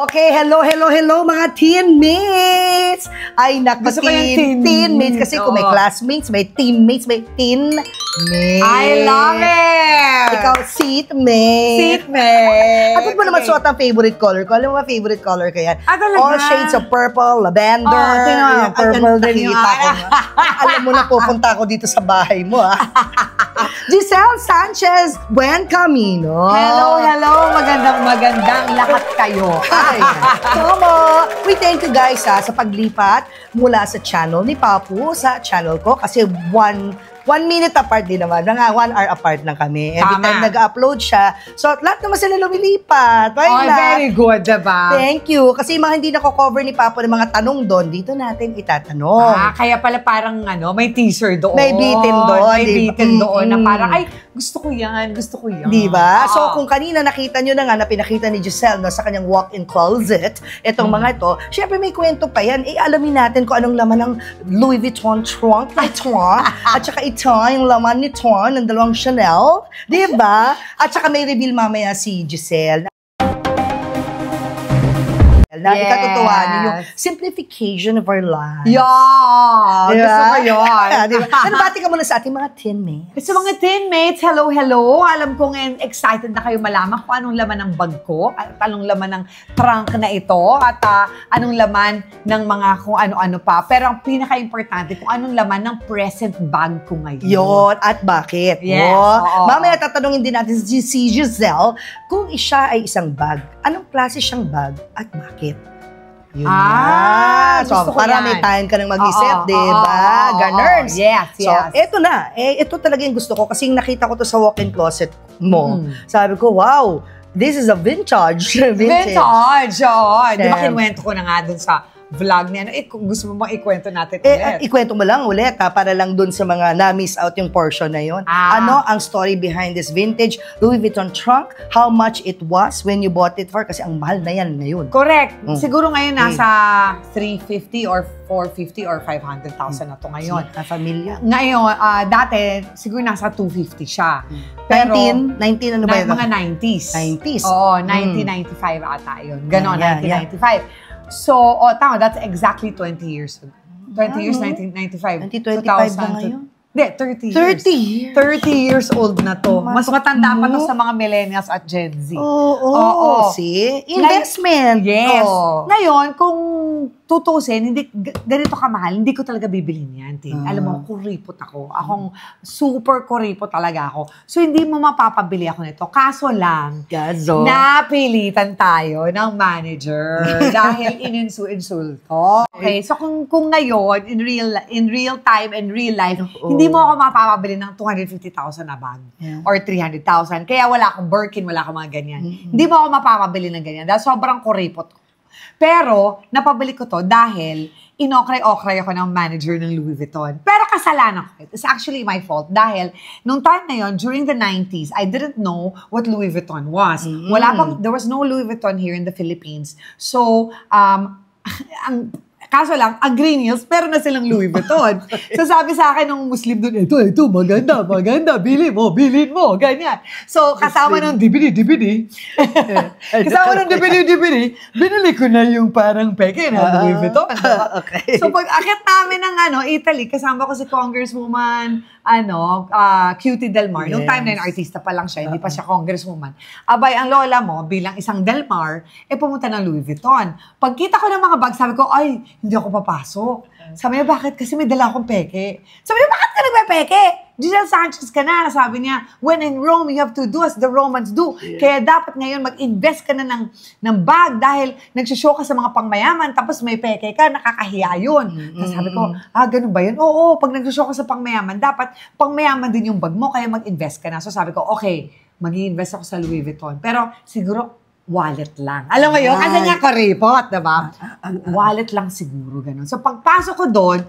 Okay, hello mga teammates! Ay, naku, teammates. Kasi kung may classmates, may teammates, may teammates. I love it! Ikaw, seatmate. Seatmate. At mo naman suot ang favorite color ko. Alam mo ba favorite color ko yan? All shades of purple, lavender. Oh, purple din yung alam mo na pupunta ako dito sa bahay mo, ha? Giselle Sanchez Buen Camino. Hello. Magandang lahat kayo. Tomo, we thank you guys sa paglipat mula sa channel ni Papu sa channel ko kasi one minute apart din naman. 1 hour apart lang kami. Every time nag-upload siya. So, lahat naman sila lumilipat. Very good, diba? Thank you. Kasi mga hindi nako-cover ni Papu ng mga tanong doon, dito natin itatanong. Kaya pala parang may teaser doon. May bitin doon. May bitin doon na parang, ay, gusto ko yan. Diba? So, kung kanina nakita nyo na nga na pinakita ni Giselle sa kanyang walk-in closet, itong mga ito, syempre may kwento pa yan. Alamin natin kung anong laman ng Louis Vuitton trunk at saka ito, yung laman nito ng 2 Chanel. Diba? At saka may reveal mamaya si Giselle. Na ikatutuwa niyo yung simplification of our lives. Yeah! Diba? Gusto ko yun. Diba? Pero bati ka muna sa ating mga teammates. Sa mga teammates, hello. Alam ko ngayon, excited na kayo malaman kung anong laman ng bag ko, at anong laman ng trunk na ito, at anong laman ng mga kung ano-ano pa. Pero ang pinaka-importante, kung anong laman ng present bag ko ngayon. Yun, at bakit? Yes, mamaya tatanungin din natin si Giselle kung siya ay isang bag. Anong klase siyang bag at bakit? Yun so, para may time ka nang mag-isip, diba? Ganers. Yes. So, eto na. Ito talaga yung gusto ko kasi nakita ko to sa walk-in closet mo. Sabi ko, wow, this is a vintage. Vintage, oo. Di ba kinuwento ko na nga dun sa vlog niya. Kung gusto mo bang ikwento natin ulit? Ikwento mo lang ulit, para lang dun sa mga na-miss out yung portion na yun. Ano ang story behind this vintage Louis Vuitton trunk? How much it was when you bought it for? Kasi ang mahal na yan ngayon. Correct. Siguro ngayon nasa 350 or 450 or 500,000 na to ngayon. Pamilya. Ngayon, dati, siguro nasa 250 siya. Pero, 19 ano ba yun? Mga 90s. 90s? Oo, 1995 ata yun. Ganon, 1995. So, tama, that's exactly 20 years ago. 20 years, 1995. 2025 na ngayon? Hindi, 30 years. 30 years old na to. Mas matanda pa to sa mga millennials at Gen Z. Oo. See? Investment. Yes. Ngayon, kung tutusin, ganito kamahal, hindi ko talaga bibilhin yan. Alam mo, kuripot ako. Akong super kuripot talaga ako. So, hindi mo mapapabili ako nito. Kaso lang, napilitan tayo ng manager dahil ininsulto. Okay, so kung ngayon, in real time and real life, hindi mo ako mapapabili ng 250,000 na bag or 300,000. Kaya wala akong Birkin, wala akong mga ganyan. Hindi mo ako mapapabili ng ganyan dahil sobrang kuripot ko. Pero, napabili ko to dahil inokray-okray ako ng manager ng Louis Vuitton. Pero kasalanan ko. It's actually my fault dahil nung time na yon, during the 90s, I didn't know what Louis Vuitton was. There was no Louis Vuitton here in the Philippines. So, kaso lang, agree news, pero na silang Louis Vuitton. So sabi sa akin ng Muslim doon, ito, maganda, bilhin mo, ganyan. So kasama ng DVD, binili ko na yung parang peke na Louis Vuitton. Okay. So pag akit namin ng Italy, kasama ko si Congresswoman, Cutie Del Mar. Nung time na yun, artista pa lang siya, hindi pa siya Congresswoman. Abay, ang lola mo, bilang isang Del Mar, pumunta ng Louis Vuitton. Pagkita ko ng mga bag, sabi ko, ay, hindi ako papasok. Sabi niya, bakit? Kasi may dala akong peke. Sabi niya, bakit ka nagpepeke? Giselle Sanchez ka na. Sabi niya, when in Rome, you have to do as the Romans do. Kaya dapat ngayon mag-invest ka na ng bag dahil nagsishow ka sa mga pangmayaman tapos may peke ka, nakakahiya yun. Tapos sabi ko, ganun ba yun? Oo, pag nagsishow ka sa pangmayaman, dapat pangmayaman din yung bag mo, kaya mag-invest ka na. So sabi ko, okay, mag-i-invest ako sa Louis Vuitton. Pero siguro, wallet lang. Alam mo yun? Kasi nga karipot, diba? Wallet lang siguro, ganun. So pagpasok ko doon,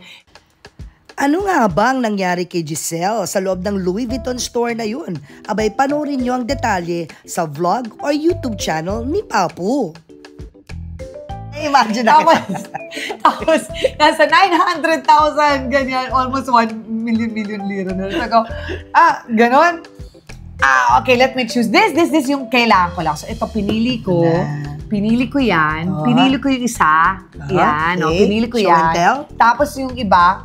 ano nga ba ang nangyari kay Giselle sa loob ng Louis Vuitton store na yun? Abay, panoorin nyo ang detalye sa vlog or YouTube channel ni Papu. Imagine na Tapos, nasa 900,000, ganyan, almost 1 million lira na. So, ganon. Okay, let me choose this yung kailangan ko lang. So, ito pinili ko. pinili ko yan. Pinili ko yung isa. Yan, okay. pinili ko Show yan. and tell. Tapos yung iba,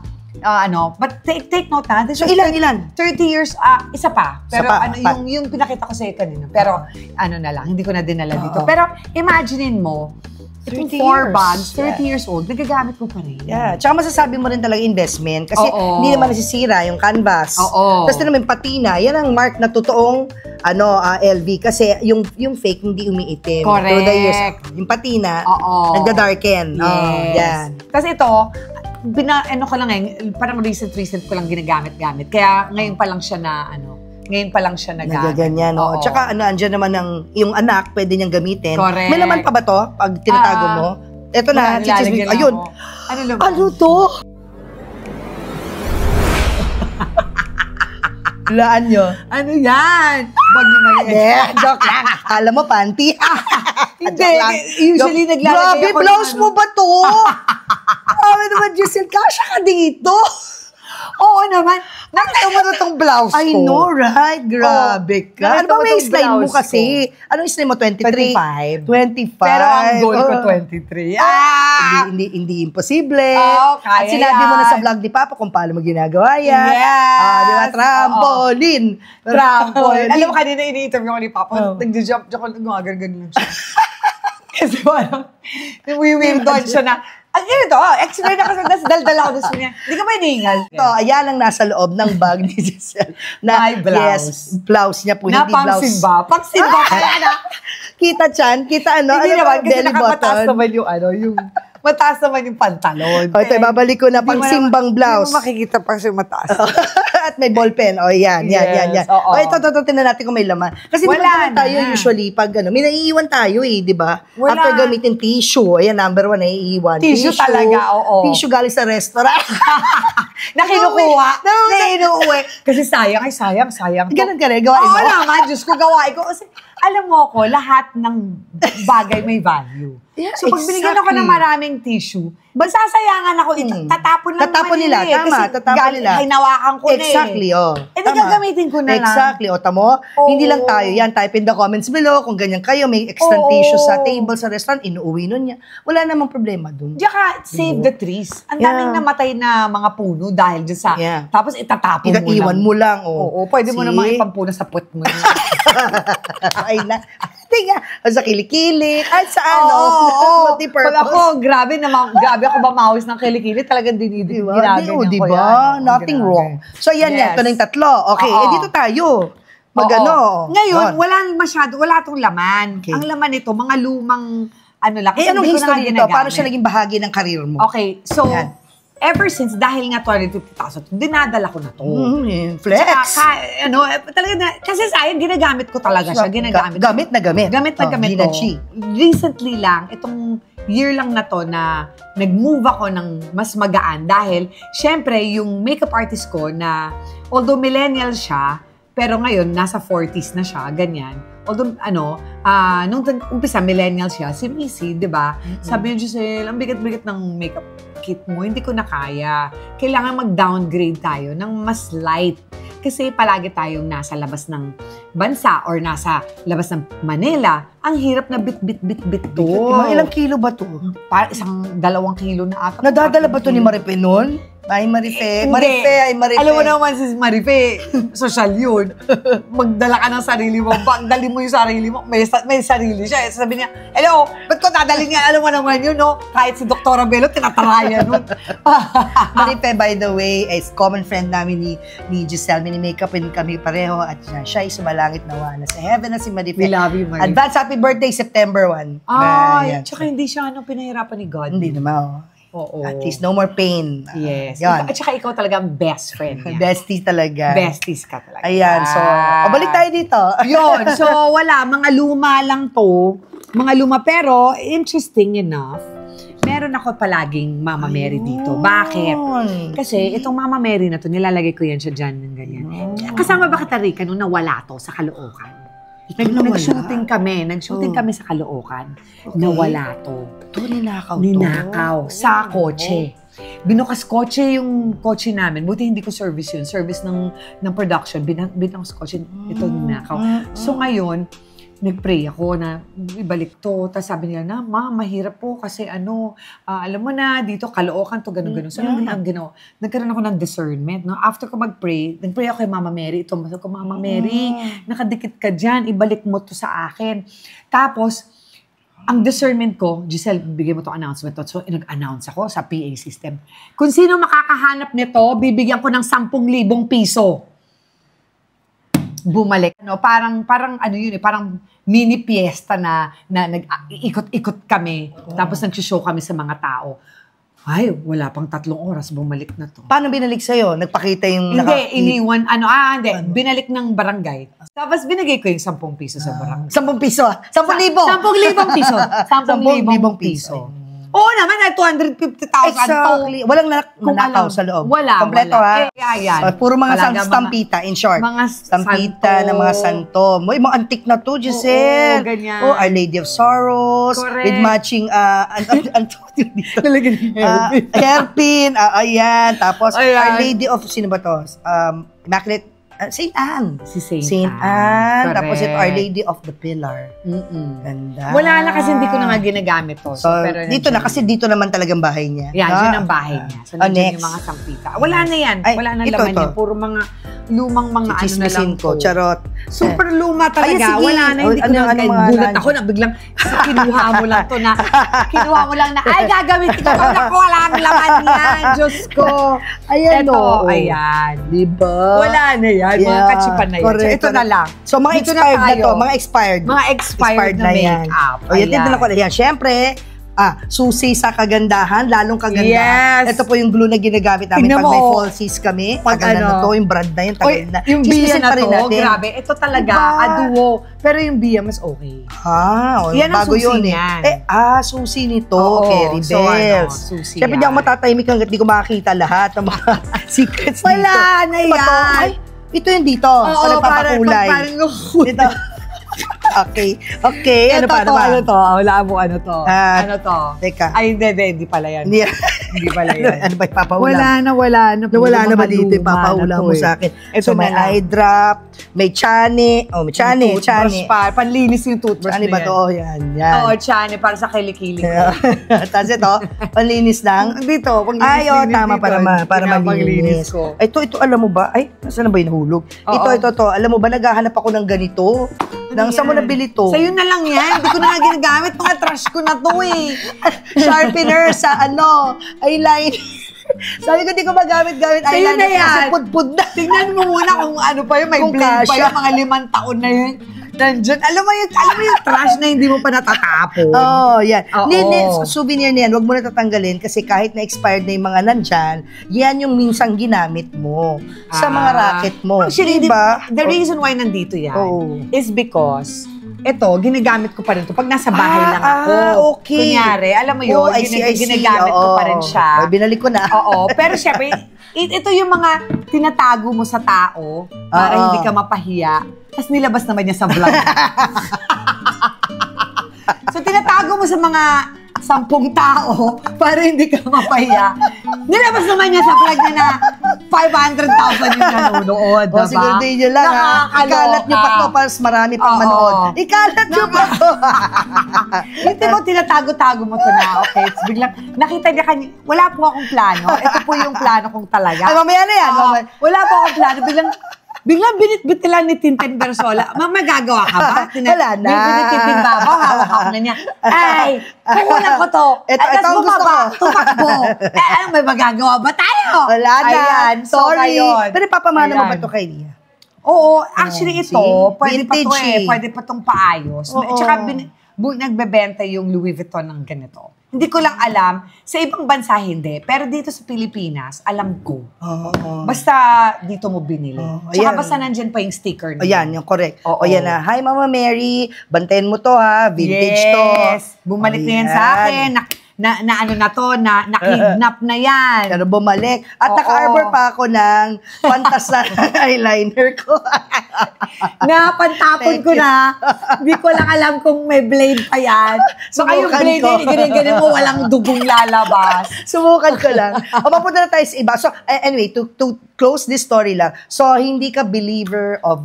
but take note na. So, ilan? 30 years, isa pa. Pero Isa pa. yung pinakita ko sa'yo kanina. Pero na lang, hindi ko na dinala dito. Pero imaginein mo, 30 4 years. bags, 30 years old, nagagamit mo pa rin. Yeah. Tsaka masasabi mo rin talaga investment. Kasi hindi naman nasisira yung canvas. Tapos naman patina, yan ang mark na totoong LV. Kasi yung fake hindi umiitim. Correct. Through the years. Yung patina, nagda-darken. Yes. Yan. Kasi ito, ko lang parang recent ko lang ginagamit-gamit. Kaya ngayon pa lang siya ngayon pa lang siya nagaganyan. Tsaka andyan naman yung anak, pwede niyang gamitin. Correct. May laman pa ba to pag tinatago mo? Eto na, chichismic. Ayun. Ano laman? Ano to? Laan nyo. Ano yan? Bag naman yan. Joke lang. Alam mo, panty. Hindi. Usually naglalagay ako. Grabe, blouse mo ba to? Grabe naman, Giselle. Kasha ka dito. Oo naman. Nakita mo na itong blouse ko. I know, right? Grabe ka. Ano ba may slide mo kasi? Anong slide mo? 23? 25. Pero ang goal ko 23. Hindi imposible. Kaya at sinabi mo na sa vlog ni Papa kung paano mo ginagawa yan. Yes. Di ba? Trampoline. Trampoline. Alam mo, kanina ini-interview ko ni Papa. Nag-jump ako, gumagargan lang siya. Kasi parang, nag-wim doon siya na, ito, explain ako sa daldal ako doon niya. Hindi ka ba iningal? Ito, ayan ang nasa loob ng bag ni Giselle. My blouse. Yes, blouse niya po. Na hindi blouse. Pang-simba kaya na. Kita chan, kita Hindi naman, kasi belly nakamataas button. naman yung mataas naman yung pantalon. O, ito, babalik ko na pang simbang blouse. Hindi mo makikita pa siya mataas. At may ballpen. O, yan. Yes, oo. O, ito, tinan natin kung may laman. Kasi di ba tayo usually, pag may naiiwan tayo di ba? Wala. After gamitin tissue, ayan, number 1, naiiwan. Tissue talaga, oo. Tissue galing sa restaurant. Na kinukuha, na inuuwi. Kasi sayang to. Ganun ka rin, gawain mo. Oo naman, Diyos ko, gawain ko. Kasi, alam mo ko, lahat ng bagay may value. Yeah, so, pag binigyan ako ng maraming tissue, sasayangan ako ito. Tatapon lang Tatapon nila, tama, tatapon nila. Hinawakan ko Exactly, di gagamitin ko na lang. Exactly, o tamo, hindi lang tayo yan. Type in the comments below kung ganyan kayo, may extra tissue sa table sa restaurant, inuuwi nun niya. Wala namang problema dun. Tsaka, save the trees. Ang daming namatay na mga puno dahil dyan sa, tapos itatapon mo lang. Iwan mo lang, Oo, pwede mo namang ipampuna sa put mo. Ay na. Tinga, sa kilikili, at sa multi-purpose. Pag ako, grabe ako bamawis ng kilikili, talagang ginagawa ko diba? yan. Nothing wrong. So, yan yan. Ito na yung tatlo. Okay, dito tayo. Ngayon, wala tong laman. Okay. Ang laman nito, mga lumang, lang. Anong history nito? Paano siya naging bahagi ng karir mo? Okay, so, ever since, dahil nga 250,000, dinadala ko na to. Flex. Kasi sayang, ginagamit ko talaga siya. Gamit na gamit. Gamit na gamit to. Recently lang, itong year lang na to na nag-move ako ng mas magaan dahil, syempre, yung makeup artist ko na, although millennial siya, pero ngayon, nasa 40s na siya, ganyan. Although, nung umpisa, millennial siya, si Missy, di ba? Sabi niya, Giselle, ang bigat-bigat ng makeup kit mo, hindi ko na kaya. Kailangan mag-downgrade tayo ng mas light. Kasi palagi tayong nasa labas ng bansa or nasa labas ng Manila, ang hirap na bit-bit to. Ilang kilo ba to? Para 2 kilo na ata. Nadadala ba to ni Marife nun? Ay, Marife. Marife. Alam mo naman si Marife, social yun. Magdala ka ng sarili mo. Dali mo yung sarili mo. May sarili siya. Sabi niya, hello, ba't ko dadalhin nga? Alam mo naman yun, no? Kahit si Dr. Bello, tinatarayan nun. Marife, by the way, is common friend namin ni Giselle. Mini-makeupin kami pareho. At siya ay sumalangit nawa. Nasa heaven na si Marife. We love you, Marife. Advance happy birthday, September 1. Tsaka hindi siya pinahirapan ni God. Hindi naman. Oo. At least no more pain. Yes. At saka ikaw talaga ang best friend niya. Besties talaga. Besties ka talaga. Ayan. So, balik tayo dito. Yun. So, wala. Mga luma lang to. Mga luma. Pero, interesting enough, meron ako palaging Mama Mary dito. Bakit? Kasi itong Mama Mary na to, nilalagay ko yan siya dyan ng ganyan. Kasama ba kita, Rika, nung nawala to sa Caloocan? Nag-shooting kami sa Caloocan. Nawala to. Ninakaw. Sa kotse. Binukas kotse yung kotse namin. Buti hindi ko service yun. Service ng production. Binukas kotse. Ito ninakaw. So ngayon, nag-pray ako na ibalik to. Tapos sabi nila na, ma, mahirap po kasi alam mo na, dito kalookan to, gano'n. So, ano ang ginawa? Nagkaroon ako ng discernment. No? After ko mag-pray, nag-pray ako kay Mama Mary. Ito, masabi ko, Mama Mary, nakadikit ka dyan, ibalik mo to sa akin. Tapos, ang discernment ko, Giselle, bigyan mo to announcement to. So, nag-announce ako sa PA system. Kung sino makakahanap nito, bibigyan ko ng 10,000 piso. Bumalik. No, parang parang mini fiesta na nag-ikot-ikot kami. Tapos nag-show kami sa mga tao. Ay, wala pang 3 oras, bumalik na to. Paano binalik sa'yo? Nagpakita yung... Hindi, iniwan, binalik ng barangay. Tapos binigay ko yung 10 piso sa barangay. 10 piso? 10,000? 10,000 piso. 10,000 piso. Oo naman, 250,000 Exactly. Walang nanakaw sa loob. Wala. Kompleto ha? Yan. Puro mga stampita, in short. Mga stampita ng mga santo. May mga antik na to, Giselle. Oo, ganyan. Oh, Our Lady of Sorrows. Correct. With matching, hairpin. Ayan. Tapos, Our Lady of, sino ba to? Immaculate, Saint Anne. Si Saint Anne. Correct. Tapos ito, Our Lady of the Pillar. Ganda. Wala na kasi hindi ko na nga ginagamit to. So, pero dito na, kasi dito naman talagang bahay niya. Yan, yun ang bahay niya. So, nandiyan next. yung mga sampita. Wala na yan. Ay, wala na ito, laman ito. yan. Puro mga lumang mga ano na lang Chismisin ko, to. charot. Super luma talaga. Ay, sige. Wala na, hindi ko na Ano, gulat mga ako na biglang kinuha mo lang to na, kinuha mo lang na, ay gagawin ko, wala ang laman yan, Diyos ko. Ayan, Ito, ayan. Diba? Wala na yan, mga kachipan na yan. Correct, So, ito na lang. So, mga Dito expired na tayo. to. Mga expired. Mga expired na yan. makeup. O, yan, dito na ko. Yan, syempre, susi sa kagandahan, lalong kagandahan. Yes. Ito po yung glue na ginagamit namin Tingnan pag may mo, falsies kami. pag Tagal na ano. to, yung brand na yun, tagal na. Yung Bia Chismisin na pa rin to, natin. grabe. Ito talaga, Diba? aduo. Pero yung Bia mas okay. Yan ang bago susi yun niyan. Susi nito, Oo, Kerry so Bells. susi Siyempre, di yan. ako matatahimik hanggat di ko makakita lahat ng mga secrets dito. Wala na Ano ba to? yan. Ay, ito yung dito. Oo, sa nagpapakulay. parang Dito. Okay. Ano pa? Ano to? Wala mo ano to? Ano to? Teka. Ay, hindi pala yan. Hindi. Hindi pala yan. Ano ba ipapaulam? Wala na. Wala na ba dito ipapaulam mo sa akin? Ito So, may na lang. eye drop, may chane. Oh, may chane. Toothbrush pa. Panlinis yung toothbrush Chane na ba yan. to? Yan. Oo, chane. Para sa kilikili ko. Tapos ito, panlinis lang. Dito, Ay, tama, para malinis malinis. ko. Ito, alam mo ba? Ay, nasaan na ba yung nahulog? Oo. Ito. Alam mo ba, naghahanap ako ng ganito? Saan mo nabili to? Sa'yo na lang yan. Hindi ko na nga ginagamit. Mga trash ko na to eh. Sharpener sa eyeliner. Sabi ko, di ko magamit-gamit Sa'yo eyeliner na yan. kasi pudpud na. Tingnan mo muna kung ano pa yun. May Kung blade pa kasya. yun. Mga 5 taon na yun. Nandyan. Alam mo yung trash na hindi mo pa natatapon. Yan. Oo. Souvenir na yan, huwag mo na tatanggalin kasi kahit na expired na yung mga nandyan, yan yung minsang ginamit mo sa mga racket mo. Actually, diba? the reason why nandito yan Oo. is because ito, ginagamit ko pa rin ito pag nasa bahay lang ako. Okay. Kunyari, alam mo yun, I see. ginagamit ko pa rin siya. Ay, binalik ko na. Oo. Pero syempre, ito yung mga tinatago mo sa tao para hindi ka mapahiya. Tapos nilabas naman niya sa vlog. So, tinatago mo sa mga 10 tao para hindi ka mapahiya. Nilabas naman niya sa vlog niya na 500,000 yung nanonood, diba? Siguro din nyo lang, ikalat nyo pa to para marami pang manood. Ikalat nyo pa to. Hindi mo, tinatago-tago mo to na, okay? It's biglang, nakita niya kanya, wala po akong plano. Ito po yung plano kong talaga. Ay, mamaya na yan. Wala po akong plano. Biglang binitbit nila ni Tintin Bersola. Magagawa ka ba? Wala na. Binitbit babaw, hawak na niya. Ay, kukunan ko to. Ito ang gusto ko. Tumakbo. Ano, may magagawa ba tayo? Wala na. Ayan, so Sorry. ngayon. Pero papamana mo Ayan. ba ito kay Lia? Oo, actually ito, see? pwede pa to Vintage eh. Pwede pa tong paayos. Oo. Tsaka nagbebenta yung Louis Vuitton ng ganito. Hindi ko lang alam. Sa ibang bansa hindi. Pero dito sa Pilipinas, alam ko. Basta dito mo binili. Tsaka ayan. basta nandyan pa yung sticker na. Ayan, yung correct. Oo. O yan na, hi Mama Mary, bantayan mo to ha, vintage to. Yes. Bumalik na yan sa akin. Na-kidnap na yan. Pero bumalik. At Oo. naka-arbor pa ako ng pantas na eyeliner ko. Napantapon ko na. Hindi ko lang alam kung may blade pa yan. Baka yung Subukan blade ko. na ganyan mo, walang dugong lalabas. Subukan ko lang. O, mapunta na tayo sa iba. So, anyway, to close this story lang. So, hindi ka believer of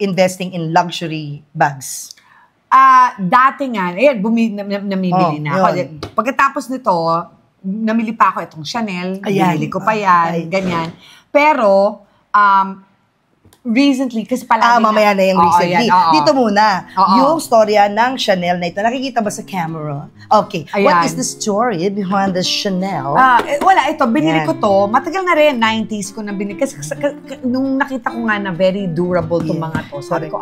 investing in luxury bags? Dati nga, ayan, namimili na ako. Pagkatapos nito, namili pa ako itong Chanel. Binili ko pa yan, ganyan. Pero, recently, kasi palagi mamaya na yung recently. Dito muna, yung storya ng Chanel na ito. Nakikita ba sa camera? Okay. Ayan. What is the story behind the Chanel? Wala, ito, binili ko to. Matagal na rin, 90s ko na binili. Kasi nung nakita ko nga na very durable itong mga to, sabi ko,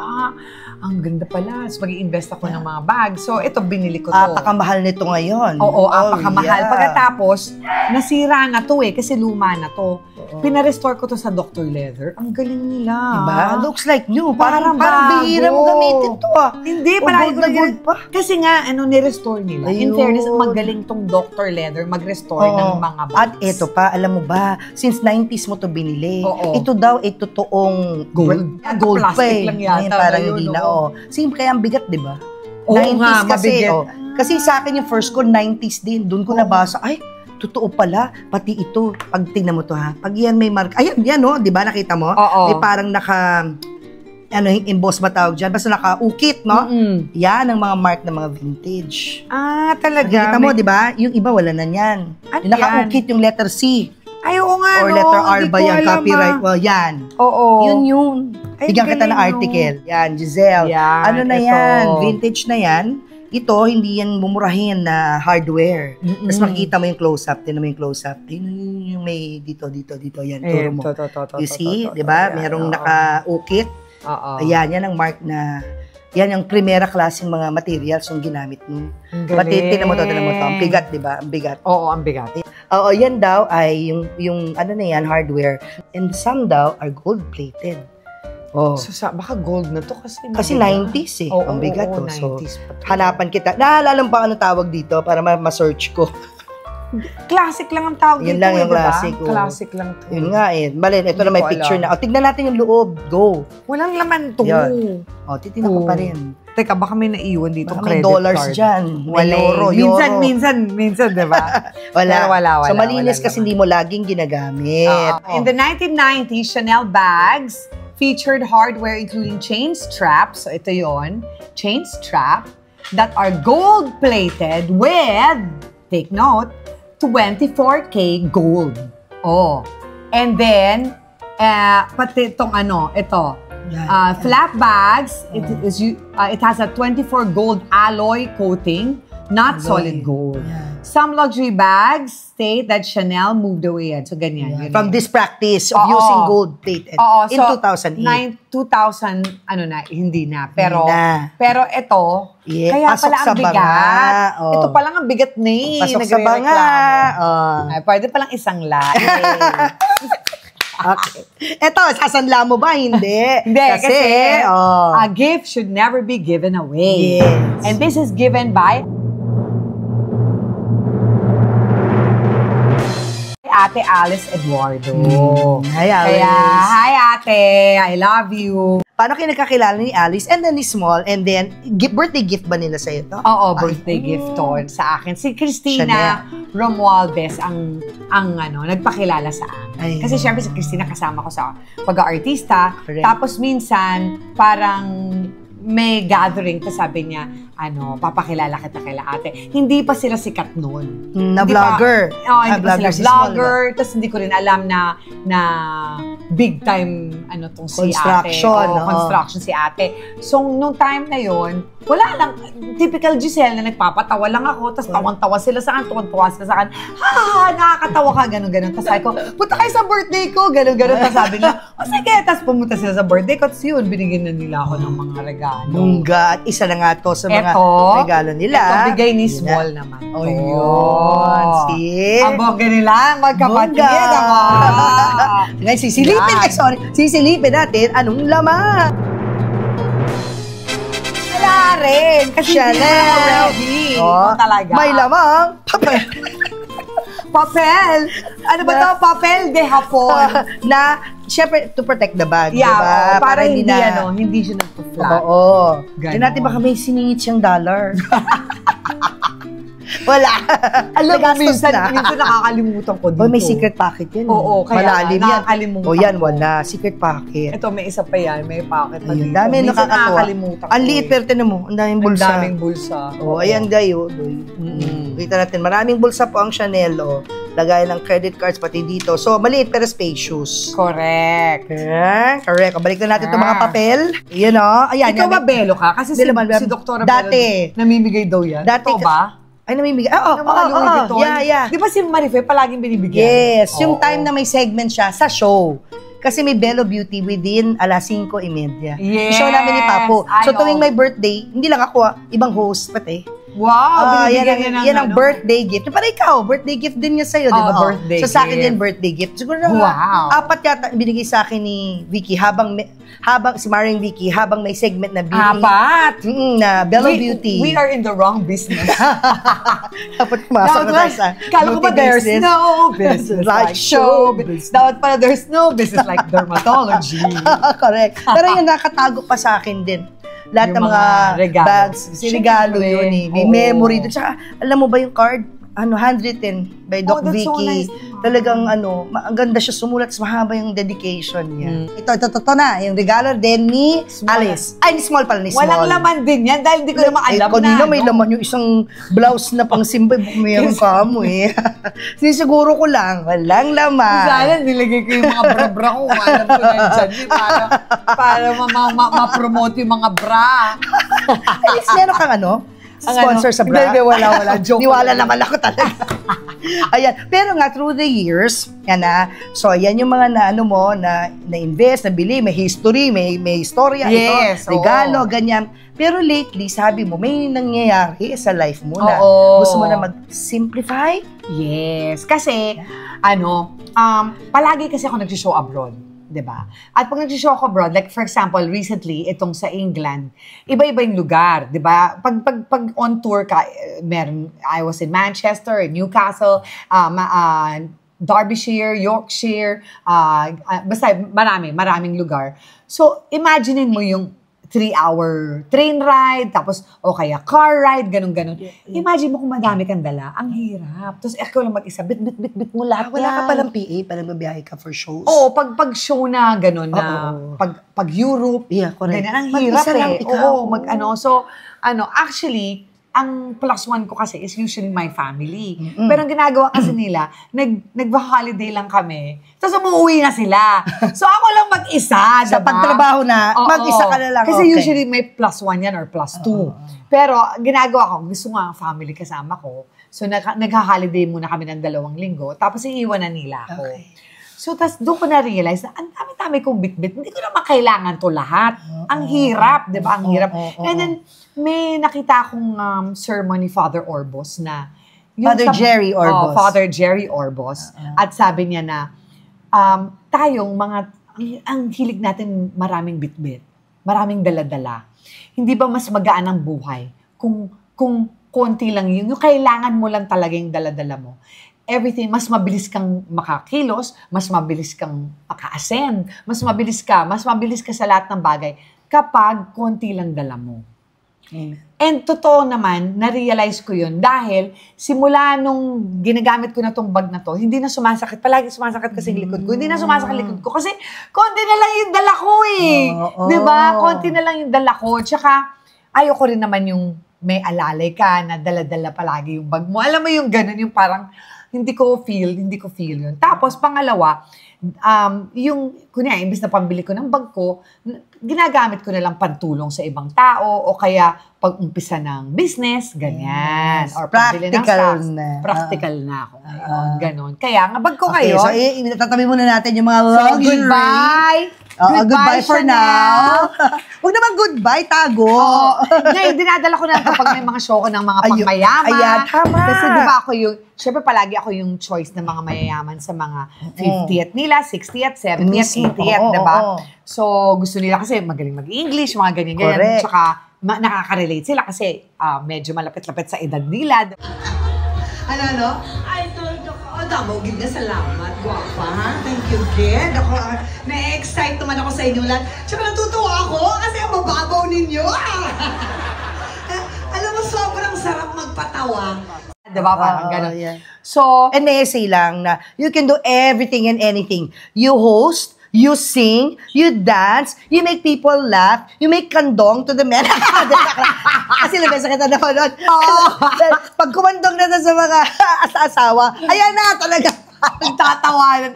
ang ganda pala. So, mag-i-invest ako ng mga bags. So, ito, binili ko to. Apakamahal nito ngayon. Oo, apakamahal. Pagkatapos, nasira na to kasi luma na to. Pinarestore ko to sa Dr. Leather. Ang galing nila. Diba? Looks like new. Parang bihira mo gamitin to Hindi, palagi ko pa. Kasi nga, nirestore nila. In fairness, magaling tong Dr. Leather mag-restore ng mga bags. At ito pa, alam mo ba, since 90s mo to binili, ito daw ay totoong gold. Gold pa Plastic lang yata. Parang hindi na, Same kaya ang bigat, di ba? Oo nga, mabigat. Kasi sa akin yung first ko, 90s din. Doon ko nabasa, ay, totoo pala, pati ito. Pag tingnan mo to pag yan may mark, ayan, yan di ba nakita mo? May parang emboss ba tawag dyan? Basta naka-ukit, no? Yan ang mga mark ng mga vintage. Talaga? Nakita mo, di ba? Yung iba, wala na yan. Yung naka-ukit yung letter C. Ay, oo nga, or letter R ba yan? Copyright. Well, yan. Oo. Yun. Bigyan kita ng article. Yan, Giselle. Yan, yan? Vintage na yan. Ito, hindi yan mumurahin na hardware. Tapos makikita mo yung close-up. Tinan mo yung close-up. Yung may dito. Yan, turo mo. You see? Diba? Merong naka-ukit. Ayan, yan ang mark na, yan yung primera klaseng mga materials yung ginamit nun. Pati, tinan mo to. Ang bigat, diba? Ang bigat. Oo, ang bigat. Oo, yan daw ay yung hardware. And some daw are gold-plated. So, baka gold na to kasi 90s ang bigat to. So, 90s hanapan kita. Naalala mo ba ano tawag dito para ma-search ko? Classic lang ang tawag dito. Yun lang yung classic. Classic lang to. Yun nga Balin, ito na may picture na. Tignan natin yung loob. Go. Walang laman to. Yun. Titignan ko pa rin. Teka, baka may naiwan dito credit card. May dollars dyan. May euro. Minsan, diba? Wala. So, malinis kasi hindi mo laging ginagamit. In the 1990s, Chanel bags featured hardware including chain straps. So, ito yon, chain strap that are gold-plated with, take note, 24K gold. And then, pati itong flap bags, it has a 24 gold alloy coating, not solid gold. Some luxury bags state that Chanel moved away. So, ganyan. From this practice of using gold-plated in 2008. 2000, hindi na. Pero ito, kaya pasok pala ang bigat. Ito palang ang bigat na pasok sa banga. Pwede palang isang lahi. Okay. Ito, sasanla mo ba? Hindi. Hindi, kasi a gift should never be given away. Yes. And this is given by Ate Alice Eduardo. Hi, Alice. Hi, Ate. I love you. Paano kayo nagkakilala ni Alice and then ni Small and then birthday gift ba nila sa ito? Oo, birthday gift to sa akin. Si Christina Romualdez ang nagpakilala sa akin. Kasi syempre si Christina kasama ko sa pag-aartista. Tapos minsan parang may gathering, tapos sabi niya, papakilala kita kay ate. Hindi pa sila sikat noon. Na vlogger. Hindi pa sila vlogger. Tapos hindi ko rin alam na big time, tong si ate. Construction si ate. So, nung time na yon, wala lang. Typical Giselle na nagpapatawa lang ako, tapos tawang-tawa sila sa akin, tuwan-tuwa sila sa akin. Nakakatawa ka, gano'n-gano'n. Tapos sabi ko, punta kayo sa birthday ko, gano'n-gano'n. Tapos sabi niya, sige. Tapos pumunta sila sa birthday ko, tapos yun, binigyan na nila ako ng mga regalo. Bungga. At isa na nga to sa mga regalo nila. Ito, bigay ni Small naman. Yun. See? Ang bongga nila, magkapatid. Ngayon, sisilipin natin anong laman. Wala rin. Kasi Chanel. Talaga. May lamang papel. Papel? Ano ba ito? Papel de hapon. Na, syempre, to protect the bag. Yeah, diba? Para hindi siya nagpa-flat. Oo. Hindi natin baka may siningit siyang dollar. Wala. Alam mo, Nagastos minsan na. nakakalimutan ko dito. Oy, may secret packet yan. Oo, kaya malalim yan. nakakalimutan O yan, ko. wala. Secret packet. Ito, may isa pa yan. May pocket pa Ayun, dito. dami Minsan nakakatuwa. nakakalimutan ko. Ang liit, pero tinan mo, ang daming bulsa. Ang daming bulsa. Oh, ayan gayo. Kita natin, maraming bulsa po ang Chanel. Oh. Lagay ng credit cards pati dito. So, maliit pero spacious. Correct. Correct. Balik na natin itong mga papel. Yan o. Ayan. Ikaw ba belo ka? Kasi si Dr. Dati. Namimigay daw yan. Dati. Ikaw ba? Ay, namimigay. Oo, Ng mga Louis Vuitton? Yeah. Di ba si Marife palaging binibigyan? Yes. Yung Oo. time na may segment siya sa show. Kasi may Bello Beauty within 5:30. Yes. Show namin ni Papo. So Ay, tuwing oo. may birthday, hindi lang ako, ibang host pati. Wow, binibigyan niya ng yan ang birthday gift. Para ikaw, birthday gift din niya sa'yo, di ba? Oh, birthday so sa akin gift. din birthday gift. Siguro na Wow. 4 yata binigay sa akin ni Vicky habang si Maring Vicky habang may segment na beauty. 4? Na Bello Beauty. We are in the wrong business. Dapat pumasok na tayo sa Kala ko ba beauty there's business. no business like show business. Dapat pala there's no business like dermatology. Correct. Pero yun, nakatago pa sa akin din. Lahat Yung ng mga mga regalo. bags, regalo Siyempre. yun eh. May Oo. memory doon. Tsaka, alam mo ba yung card? Handwritten by Doc that's so Vicky. nice. Talagang ang ganda siya sumulat, mahaba yung dedication niya. Ito na, yung regalo din ni Small. Alice. Ay, ni Small pala, ni Small. Walang laman din yan dahil hindi ko naman alam kanina na. may laman yung isang blouse na pang simba, mayroon ka mo eh. Sinisiguro ko lang, walang laman. Sana nilagay ko yung mga bra-bra ko. Alam ko nandyan eh, para ma-promote yung mga bra. Alex, meron kang sponsor sa bra? Hindi, wala. Joke. Niwala naman ako talaga. Ayan. Pero nga, through the years, so yan yung mga na-invest, nabili, may history, may istorya, Yes, ito, regalo, ganyan. Pero lately, sabi mo, may nangyayari sa life mo na Oo. gusto mo na mag-simplify? Yes. Kasi, palagi kasi ako nag-show abroad. Diba? At pag nag-show ako abroad, like for example, recently, itong sa England, iba-iba yung lugar, diba? Pag on tour ka, I was in Manchester, in Newcastle, Derbyshire, Yorkshire, basta maraming lugar. So, imaginein mo yung 3-hour train ride, tapos o kaya car ride, ganun-ganun. Imagine mo kung madami kang dala. Ang hirap. Tapos ikaw lang mag-isa, bit mo lahat Wala ka yan. palang PA, palang mabiyahe ka for shows? Oo, pag show na gano'n na, Oo. pag Europe, Yeah, correct. ganyan, ang hirap Mag-isa lang eh. ikaw. Oo, so, actually, ang +1 ko kasi is usually my family. Pero ang ginagawa kasi nila, nag-holiday lang kami, tapos umuwi na sila. So ako lang mag-isa, Sa diba? pagtrabaho na, Oo. mag-isa ka na lang. Kasi okay. usually may +1 yan or +2. Pero ginagawa ko, gusto nga ang family kasama ko. So nag-holiday muna kami ng 2 linggo, tapos iiwanan nila ako. Okay. So, tas doon ko na-realize na ang dami-dami kong bit-bit. Hindi ko naman kailangan to lahat. Ang hirap, di ba? Ang hirap. And then, may nakita akong sermon ni Father Orbos na... Father Jerry Orbos. Father Jerry Orbos. At sabi niya na, tayong ang hilig natin maraming bit-bit. Maraming dala-dala. Hindi ba mas magaan ang buhay kung konti lang yun? Yung kailangan mo lang talaga yung dala-dala mo. Everything, mas mabilis kang makakilos, mas mabilis kang maka-ascend, mas mabilis ka sa lahat ng bagay kapag konti lang dala mo. And totoo naman, na-realize ko yun dahil simula nung ginagamit ko na tong bag na to, hindi na sumasakit. Palagi sumasakit kasi yung likod ko. Hindi na sumasakit yung likod ko kasi konti na lang yung dala ko eh. Diba? Konti na lang yung dala ko. Tsaka, ayoko rin naman yung may alalay ka na dala-dala palagi yung bag mo. Alam mo yung ganun, yung parang hindi ko feel yun. Tapos, pangalawa, kunya, imbis na pambili ko ng bag ko, ginagamit ko na lang pantulong sa ibang tao o kaya pag-umpisa ng business, ganyan. Yes. Or pambili ng Practical stocks. na. Practical na ako ngayon. Ganon. Kaya nga, bag ko Okay, ngayon. so itatabi muna natin yung mga So, luxury. goodbye. Goodbye for Chanel. now. Huwag naman goodbye, tago. Oo. Ngayon, dinadala ko na kapag may mga show ko ng mga pangmayaman. Ayan, tama. Kasi di ba ako syempre palagi ako yung choice ng mga mayayaman sa mga 50th nila, 60th, 70th, 80th, di ba? So, gusto nila kasi magaling mag-English, mga ganyan-ganyan. Correct. Tsaka, nakaka-relate sila kasi medyo malapit-lapit sa edad nila. Ano? Ay, tulog ako. Damo, gid na salamat. Guwapa, ha? Thank you, Gid. Ako, na-excite naman ako sa inyo lahat. Tsaka natutuwa ako kasi ang mababaw ninyo. Alam mo, sobrang sarap magpatawa. Diba? Parang ganun. Yeah. So, And may I say lang na you can do everything and anything. You host, you sing, you dance, you make people laugh, you make kandong to the men. Kasi labesa kita naman nun. Pag kumandong na sa mga asawa, ayan na talaga. nagtatawanan.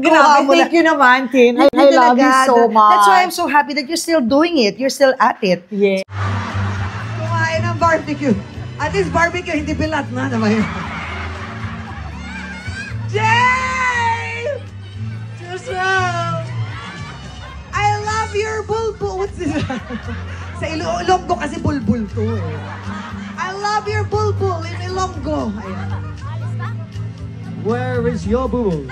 Grabe, thank you naman, Tin. I love you so much. That's why I'm so happy that you're still doing it. You're still at it. Yeah. Kumain ng barbecue. At least barbecue, hindi bilat na naman yun. Jay! Giselle! I love your bulbul. What's this? Sa Ilonggo kasi bulbul to eh. I love your bulbul in Ilonggo. Ayan. Where is your boo?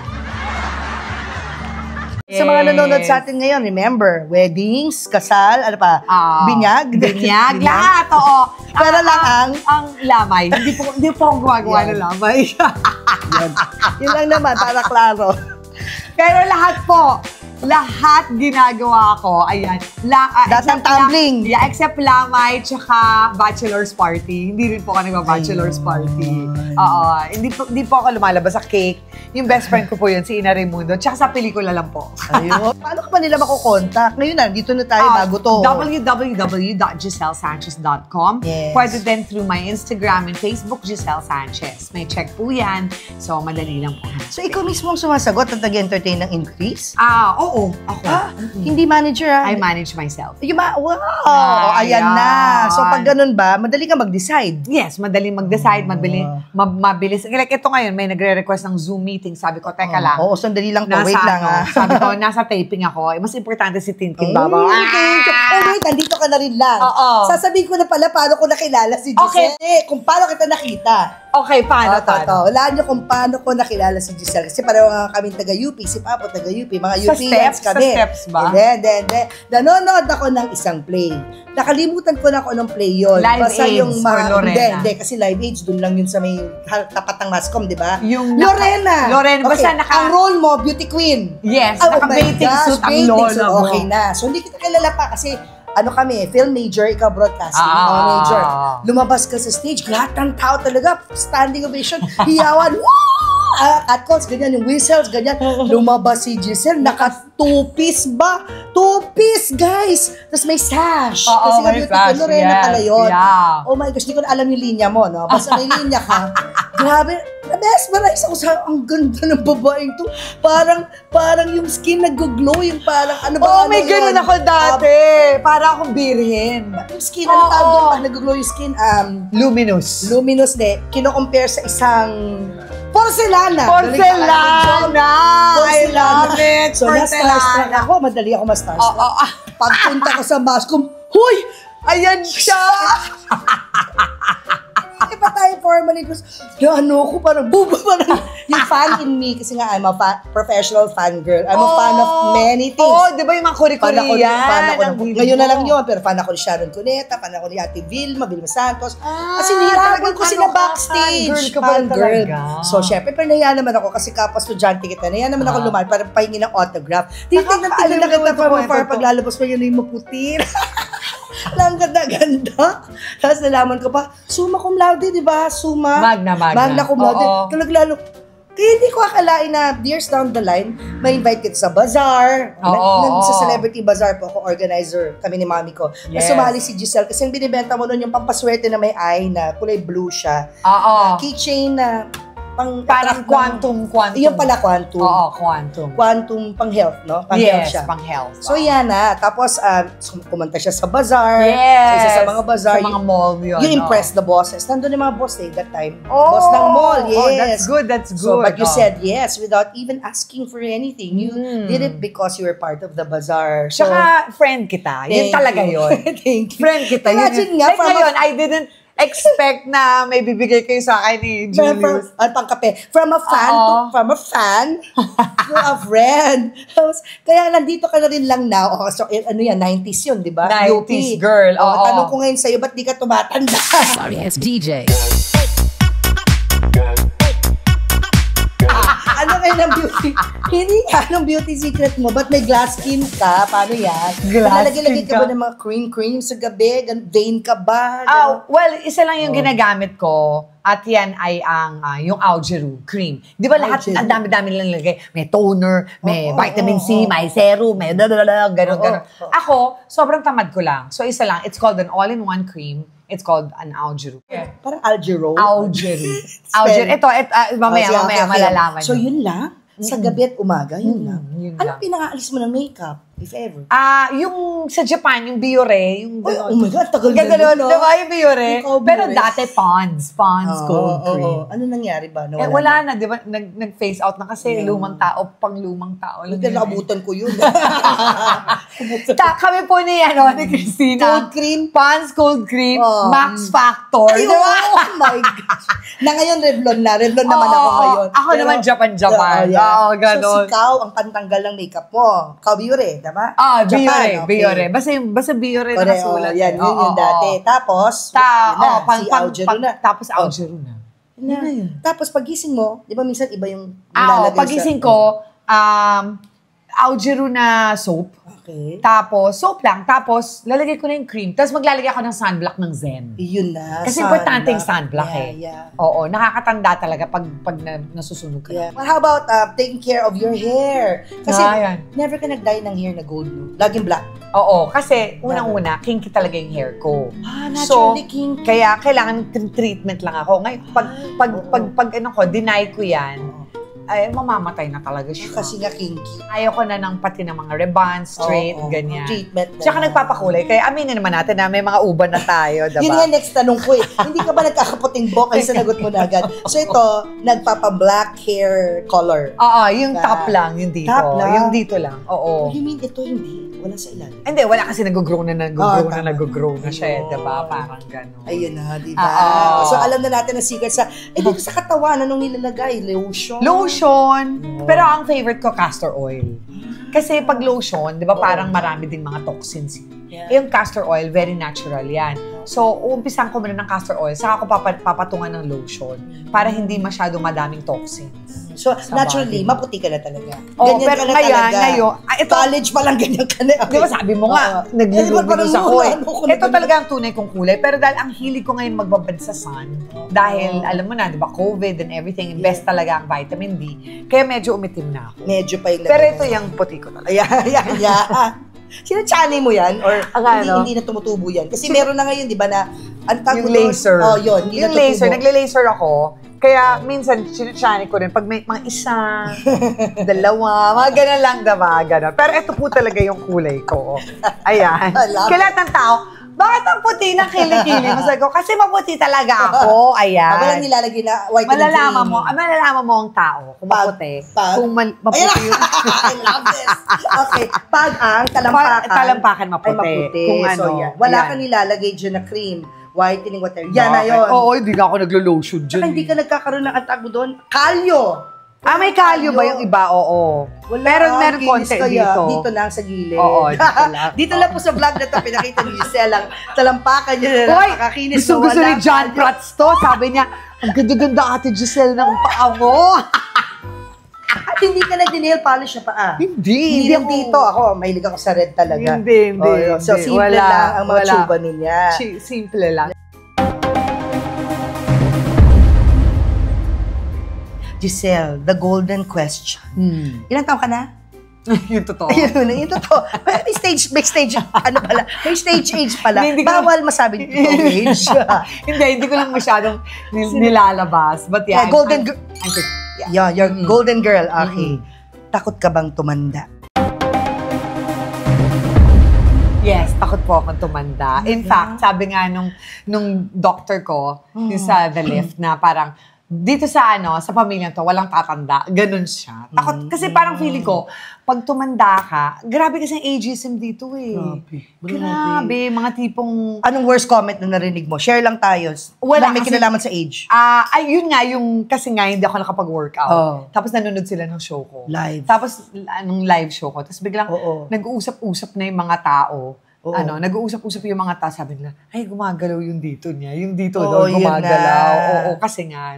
Sa mga nanonood sa atin ngayon, remember, weddings, kasal, ano pa, binyag. Binyag, lahat, oo. Pero lang ang lamay. Hindi po ako gumagawa ng lamay. Yun lang naman, para klaro. Pero lahat ginagawa ko, ayan. Datang tumbling. Yeah, except lamay, tsaka bachelor's party. Hindi rin po ako nagba-bachelor's party. Oo, hindi po ako lumalabas sa cake. Yung best friend ko po yun, si Ina Raimundo. Tsaka sa pelikula lang po. Ayun. Paano ka pa nila makukontak? Ngayon na, dito na tayo bago to. www.gisellesanchez.com. Yes. Pwede din through my Instagram and Facebook, Giselle Sanchez. May check po yan. So, madali lang po. So, ikaw mismo ang sumasagot at nag-entertain ng increase? Oo. Ako. Hindi manager I manage myself. Wow! Ayan. Ayan na. So, pag ganun ba, madali ka mag-decide? Yes, madaling mag-decide, mabilis. Like ito ngayon, may nagre-request ng Zoom meeting. Sabi ko, teka lang. Oo, sandali lang to. Wait lang Sabi ko, nasa taping ako. Mas importante si Tintin Baba. Wait, nandito ka na rin lang. Oo. Sasabihin ko na pala paano ko nakilala si Giselle. Okay. Kung paano kita nakita. Okay, paano? Wala niyo kung paano ko nakilala si Giselle. Kasi pareho kami taga-UP. Si Papo taga-UP. Mga Sa UPians steps? kami. Sa steps ba? Hindi. Nanonood ako ng isang play. Nakalimutan ko na kung anong play yun. Live Basta Aids yung for Lorena. Hindi. Kasi Live Aids, dun lang yun sa may tapat ng Mascom, di ba? Yung Lorena. Basta Ang role mo, beauty queen. Yes, Oh my naka-bathing gosh, suit ang bathing lola suit. mo. Okay na. So, hindi kita kilala pa kasi ano kami, film major, ikaw broadcasting, major. Lumabas ka sa stage, lahat ng tao talaga, standing ovation, hiyawan, at calls, ganyan, yung whistles, ganyan. Lumabas si Giselle, naka two-piece ba? Two-piece, guys! Tapos may sash. Kasi may sash, Lorena pala yun. Yeah. Oh my gosh, di ko na alam yung linya mo, no? Basta may linya ka. Grabe, mesmerize ako sa, ang ganda ng babaeng to. Parang yung skin nag-glow, yung parang, ano ba? May ganun ako dati. Para akong birhen. Yung skin, ano tawag doon pag nag-glow yung skin? Luminous. Luminous, kino-compare sa isang porcelana. Porcelana! I love it! So, na-starstruck ako. Madali ako ma-starstruck. Pagpunta ko sa Mascom, huy! Ayan siya! Hindi pa tayo formally. Ano ko, parang bubo, parang yung fan in me. Kasi nga, I'm a professional fan girl. I'm a fan of many things. Di ba yung mga kuri-kuri yan? Ngayon na lang yun, pero fan ako ni Sharon Cuneta, fan ako ni Ate Vilma Santos. Kasi niyarapin ko sila backstage. Fan girl. So, syempre, pero nahiya naman ako kasi kapwa-estudyante kita. Nahiya naman ako lumal para pahingin ng autograph. Tingnan na kita from afar paglalabas mo yun yung maputi. Lang ganda-ganda. Tapos nalaman ko pa, summa cum laude, di ba? Magna cum laude. Naglalo. Kaya hindi ko akalain na years down the line, may invite kita sa bazaar. Sa Celebrity Bazaar po ako, organizer kami ni mami ko. Yes. Sumali si Giselle kasi yung binibenta mo nun yung pampaswerte na may eye na kulay blue siya. Keychain na parang quantum. Iyon pala, quantum. Quantum. Quantum pang-health, no? Pang-health siya. Pang-health. So, yan na. Tapos, kumanta siya sa bazaar. Yes. Sa isa sa mga bazaar. Sa mga mall yun. You impress the bosses. Nandun yung mga boss that time. Boss ng mall, yes. That's good. So, but you said yes without even asking for anything. You did it because you were part of the bazaar. So, saka, friend kita. Yun talaga yun. Thank you. Friend kita. Imagine nga. Like ngayon, I didn't expect na may bibigay kayo sa akin ni Julius. Pang kape. From a fan to a friend. Kaya nandito ka na rin lang now. So, ano yan, 90s yun, di ba? 90s girl. Tanong ko ngayon sa'yo, ba't di ka tumatanda? Sorry, it's DJ. Ano kayo ng beauty Hindi nga, anong beauty secret mo? Ba't may glass skin ka? Paano yan? Glass Nalagay-lagay skin ka ba ka? ng mga cream sa gabi? Vain ka ba? Well, isa lang yung ginagamit ko. At yan ay yung Augeru cream. Di ba lahat, Augeru. ang dami-dami lang lagay. May toner, may Oo, vitamin oo. C, may serum, may gano'n. Oo. Ako, sobrang tamad ko lang. So isa lang, it's called an all-in-one cream. It's called an Augeru. Parang Algero. Augeru. Augeru. Ito, mamaya malalaman. So yun lang? Sa gabi at umaga, yun lang. Yun Anong lang. pinakaalis mo ng makeup, if ever? Yung sa Japan, yung Biore, yung Oh my God, tagal na Gano'n, no? diba yung Biore? Ikaw, Pero Biore. dati Pond's Cold Cream. Ano nangyari ba? Wala na, di ba? Nag-phase out na kasi lumang tao, pang-lumang tao. Hindi lang yun. nakabutan ko yun. Kami po ni Christina. Cold cream? Pond's Cold Cream, Oh. Max Factor. Ay, Di ba? oh my gosh. Na ngayon, Revlon na. Revlon naman ako Oo, ngayon. ako naman Japan. Oo, So, ganon. sikaw ang pantanggal ng makeup mo. Ikaw, Biore, diba? Biore, Japan, okay. Biore. Basta Biore na Correct, nasulat. yan, yun yung dati. Tapos, yun na, si Augeru na. Tapos Augeru na. Yun na. Tapos pagising mo, di ba minsan iba yung Pagising ko, Augeru na soap. Okay. Tapos, soap lang. Tapos, lalagay ko na yung cream. Tapos, maglalagay ako ng sunblock ng Zen. Yun na. Kasi importante yung sunblock Yeah. Oo, nakakatanda talaga pag nasusunog ka. Yeah. But how about taking care of your hair? Kasi Yan. never ka nag-dye ng hair na gold, no? Laging black. Oo, kasi unang-una, kinky talaga yung hair ko. Naturally kinky. Kaya kailangan treatment lang ako. Ngayon, pag ano ko, deny ko yan, ay mamamatay na talaga siya. Kasi nga kinky. Ayaw ko na ng pati ng mga rebond, straight, Oo, ganyan. treatment na. Tsaka nagpapakulay. Kaya aminin naman natin na may mga uban na tayo, diba? Yun nga next tanong ko eh. Hindi ka ba nagkakaputing buhok? Ay, sanagot mo na agad. So ito, nagpapa-black hair color. Oo, yung top lang, yung dito. Top lang? Yung dito lang, oo. You mean ito hindi? Wala sa ilalim? Hindi, wala kasi nag-grow na siya, Ayun. diba? Parang gano'n. Ayun na, di ba? Oo. So alam na natin ang secret sa, dito sa katawan, anong nilalagay? Lotion? Lotion. Pero ang favorite ko, castor oil. Kasi pag lotion, di ba parang marami ding mga toxins. Yeah. Yung castor oil, very natural yan. So, uumpisan ko muna ng castor oil, saka ako papatungan ng lotion para hindi masyado madaming toxins. So, Sa naturally, body. maputi ka na talaga. Oh, Ganyan pero ka na ngayon, talaga. ito, College pa lang ganyan ka na. di ba sabi mo nga, Oo. naglulubos parang ako eh. ano ko na Ito ganun. talaga ang tunay kong kulay. Pero dahil ang hilig ko ngayon magbabad sa sun, dahil alam mo na, di ba, COVID and everything, best talaga ang vitamin D. Kaya medyo umitim na ako. Medyo pa yung Pero ito yung puti ko talaga. Ayan. Sinachani mo yan? Or hindi na tumutubo yan? Kasi meron na ngayon, di ba, na ang tawag Yung doon- laser. Oh, yun. Hindi Yung na laser, tutubo. nagle-laser ako. Kaya minsan, sinachani ko rin. Pag may mga isa, dalawa, mga ganun lang, diba? Ganun. Pero ito po talaga yung kulay ko. Ayan. I love Kaya lahat ng tao, bakit ang puti ng kilikili mo? Sabi ko, kasi maputi talaga ako. Ayan. Walang nilalagay na white and Malalaman cream. mo ang tao kung Pag- maputi. pag- Kung maputi Ayan. yung... I love this. Okay. Pag ang talampakan. Talampakan maputi. Ay maputi. Kung So, ano, yan. Wala yan. kang nilalagay dyan na cream. Whitening, whatever. Yan na yun. Oo, hindi nga ako naglo-lotion dyan. Saka hindi ka nagkakaroon ng antago doon. Kalyo! May kalyo ba yung iba? Oo. Meron kinis konti kaya. dito. Dito lang sa gilid. Oo, dito lang. Dito lang po sa vlog na ito, pinakita ni Giselle ang talampakan niya na Hoy, nakakakinis. gusto wala ni John kalyo. Prats to. Sabi niya, ang ganda-ganda ate Giselle ng paa mo. At hindi ka nag-nail polish na paa. Hindi Hindi lang dito. Ako, mahilig ako sa red talaga. Hindi. Oh, so, hindi. simple Wala, lang ang mga wala. tsuba niya. Simple lang. Giselle, the golden question. Ilang taon ka na? Yung totoo. Ayun, yung totoo. May stage age pala. Hindi ko- Bawal masabi yung totoong age. hindi ko lang masyadong nilalabas. But yeah, Golden girl. I'm fit. Yeah, you're golden girl. Okay. Takot ka bang tumanda? Yes, takot po akong tumanda. In fact, sabi nga nung doctor ko, yung sa The Lift, na parang, dito sa sa pamilyang to, walang tatanda. Ganun siya. Takot, kasi parang feeling ko, pag tumanda ka, grabe kasi ang ageism dito eh. Grabe, mga tipong... Anong worst comment na narinig mo? Share lang tayo. Wala Na may kasi- kinalaman sa age. Ayun nga, kasi nga, hindi ako nakapag-workout. Oh. Tapos nanonood sila ng show ko. Live. Tapos, anong live show ko. Tapos biglang, Oo. nag-uusap-usap na yung mga tao. Oo. Nag-uusap-usap yung mga tao, sabi nila, ay, gumagalaw yung dito niya. Yung dito Oo, doon, yun gumagalaw. na. Oo, kasi nga,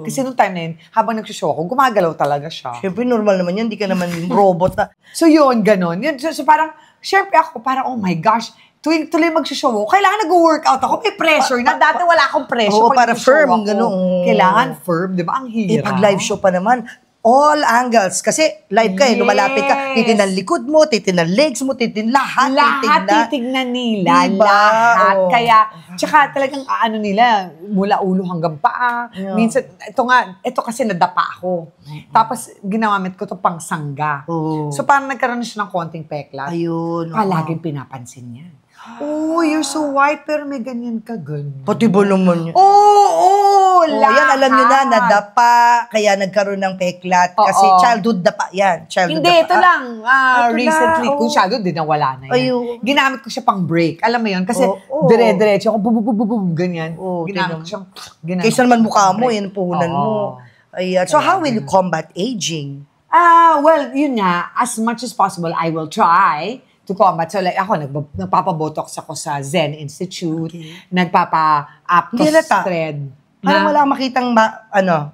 Kasi nung time na yun, habang nagsushow ako, gumagalaw talaga siya. Siyempre, normal naman yan. Hindi ka naman robot na. So yun, ganon. Yun, so parang, syempre ako, parang, oh my gosh, tuloy mag-show ako, kailangan nag-workout ako, may pressure na. Dati wala akong pressure. Oo, para firm, gano'n. Kailangan firm, di ba? Ang hirap. Pag live show pa naman, all angles. Kasi live ka lumalapit ka, titignan likod mo, titignan legs mo, titignan lahat. Titignan nila, diba? lahat. Oo. Kaya, tsaka talagang nila, mula ulo hanggang paa. Yeah. Minsan, ito kasi nadapa ako. Tapos, ginamit ko to pang sangga. Oo. So, parang nagkaroon siya ng konting peklat. Ayun. Palaging pinapansin niya. Oh, you're so white, pero may ganyan ka, ganun. Pati ba naman yun? Oo, lahat. Yan, alam nyo na, nadapa, kaya nagkaroon ng peklat. Kasi childhood dapa yan. Childhood Hindi, dapa. ito lang. Ito Recently, na, kung childhood, din nawala na yan. Ayun. Ginamit ko siya pang break. Alam mo yun? Kasi dire-diretso ako, bum, ganyan. Ginamit ko siyang, Kaysa naman mukha mo, yan puhunan mo. Ayan. So, how will you combat aging? Well, yun nga, as much as possible, I will try to combat. So, like, ako, nagpapabotox ako sa Zen Institute. Nagpapa-aptos thread. Parang wala makitang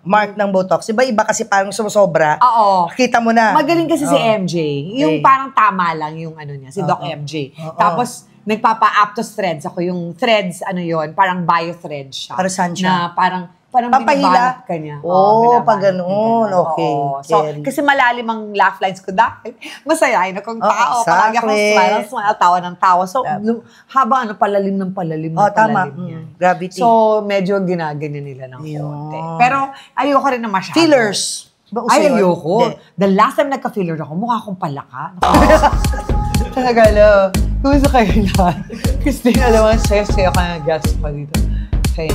mark ng Botox. Iba-iba kasi parang sumusobra. Oo. Kita mo na. Magaling kasi si MJ. Yung parang tama lang yung niya, si Doc MJ. Tapos, nagpapa-aptos threads ako. Yung threads, parang bio-thread siya. Para saan siya? Na parang Pampahila? binabalot ka niya. Pag ganoon. Okay. So, kasi malalim ang laugh lines ko dahil masayahin akong tao. Palagi akong smile, tawa ng tawa. So, habang palalim ng palalim. Tama. Gravity. So, medyo ginaganyan nila ng konti. Pero, ayoko rin na masyado. Fillers. Ay, ayoko. The last time nagka-filler ako, mukha akong palaka. Talaga, kumusta kayo lahat? Christine, alam mo, sayo-sayo ka na guest pa dito. Kaya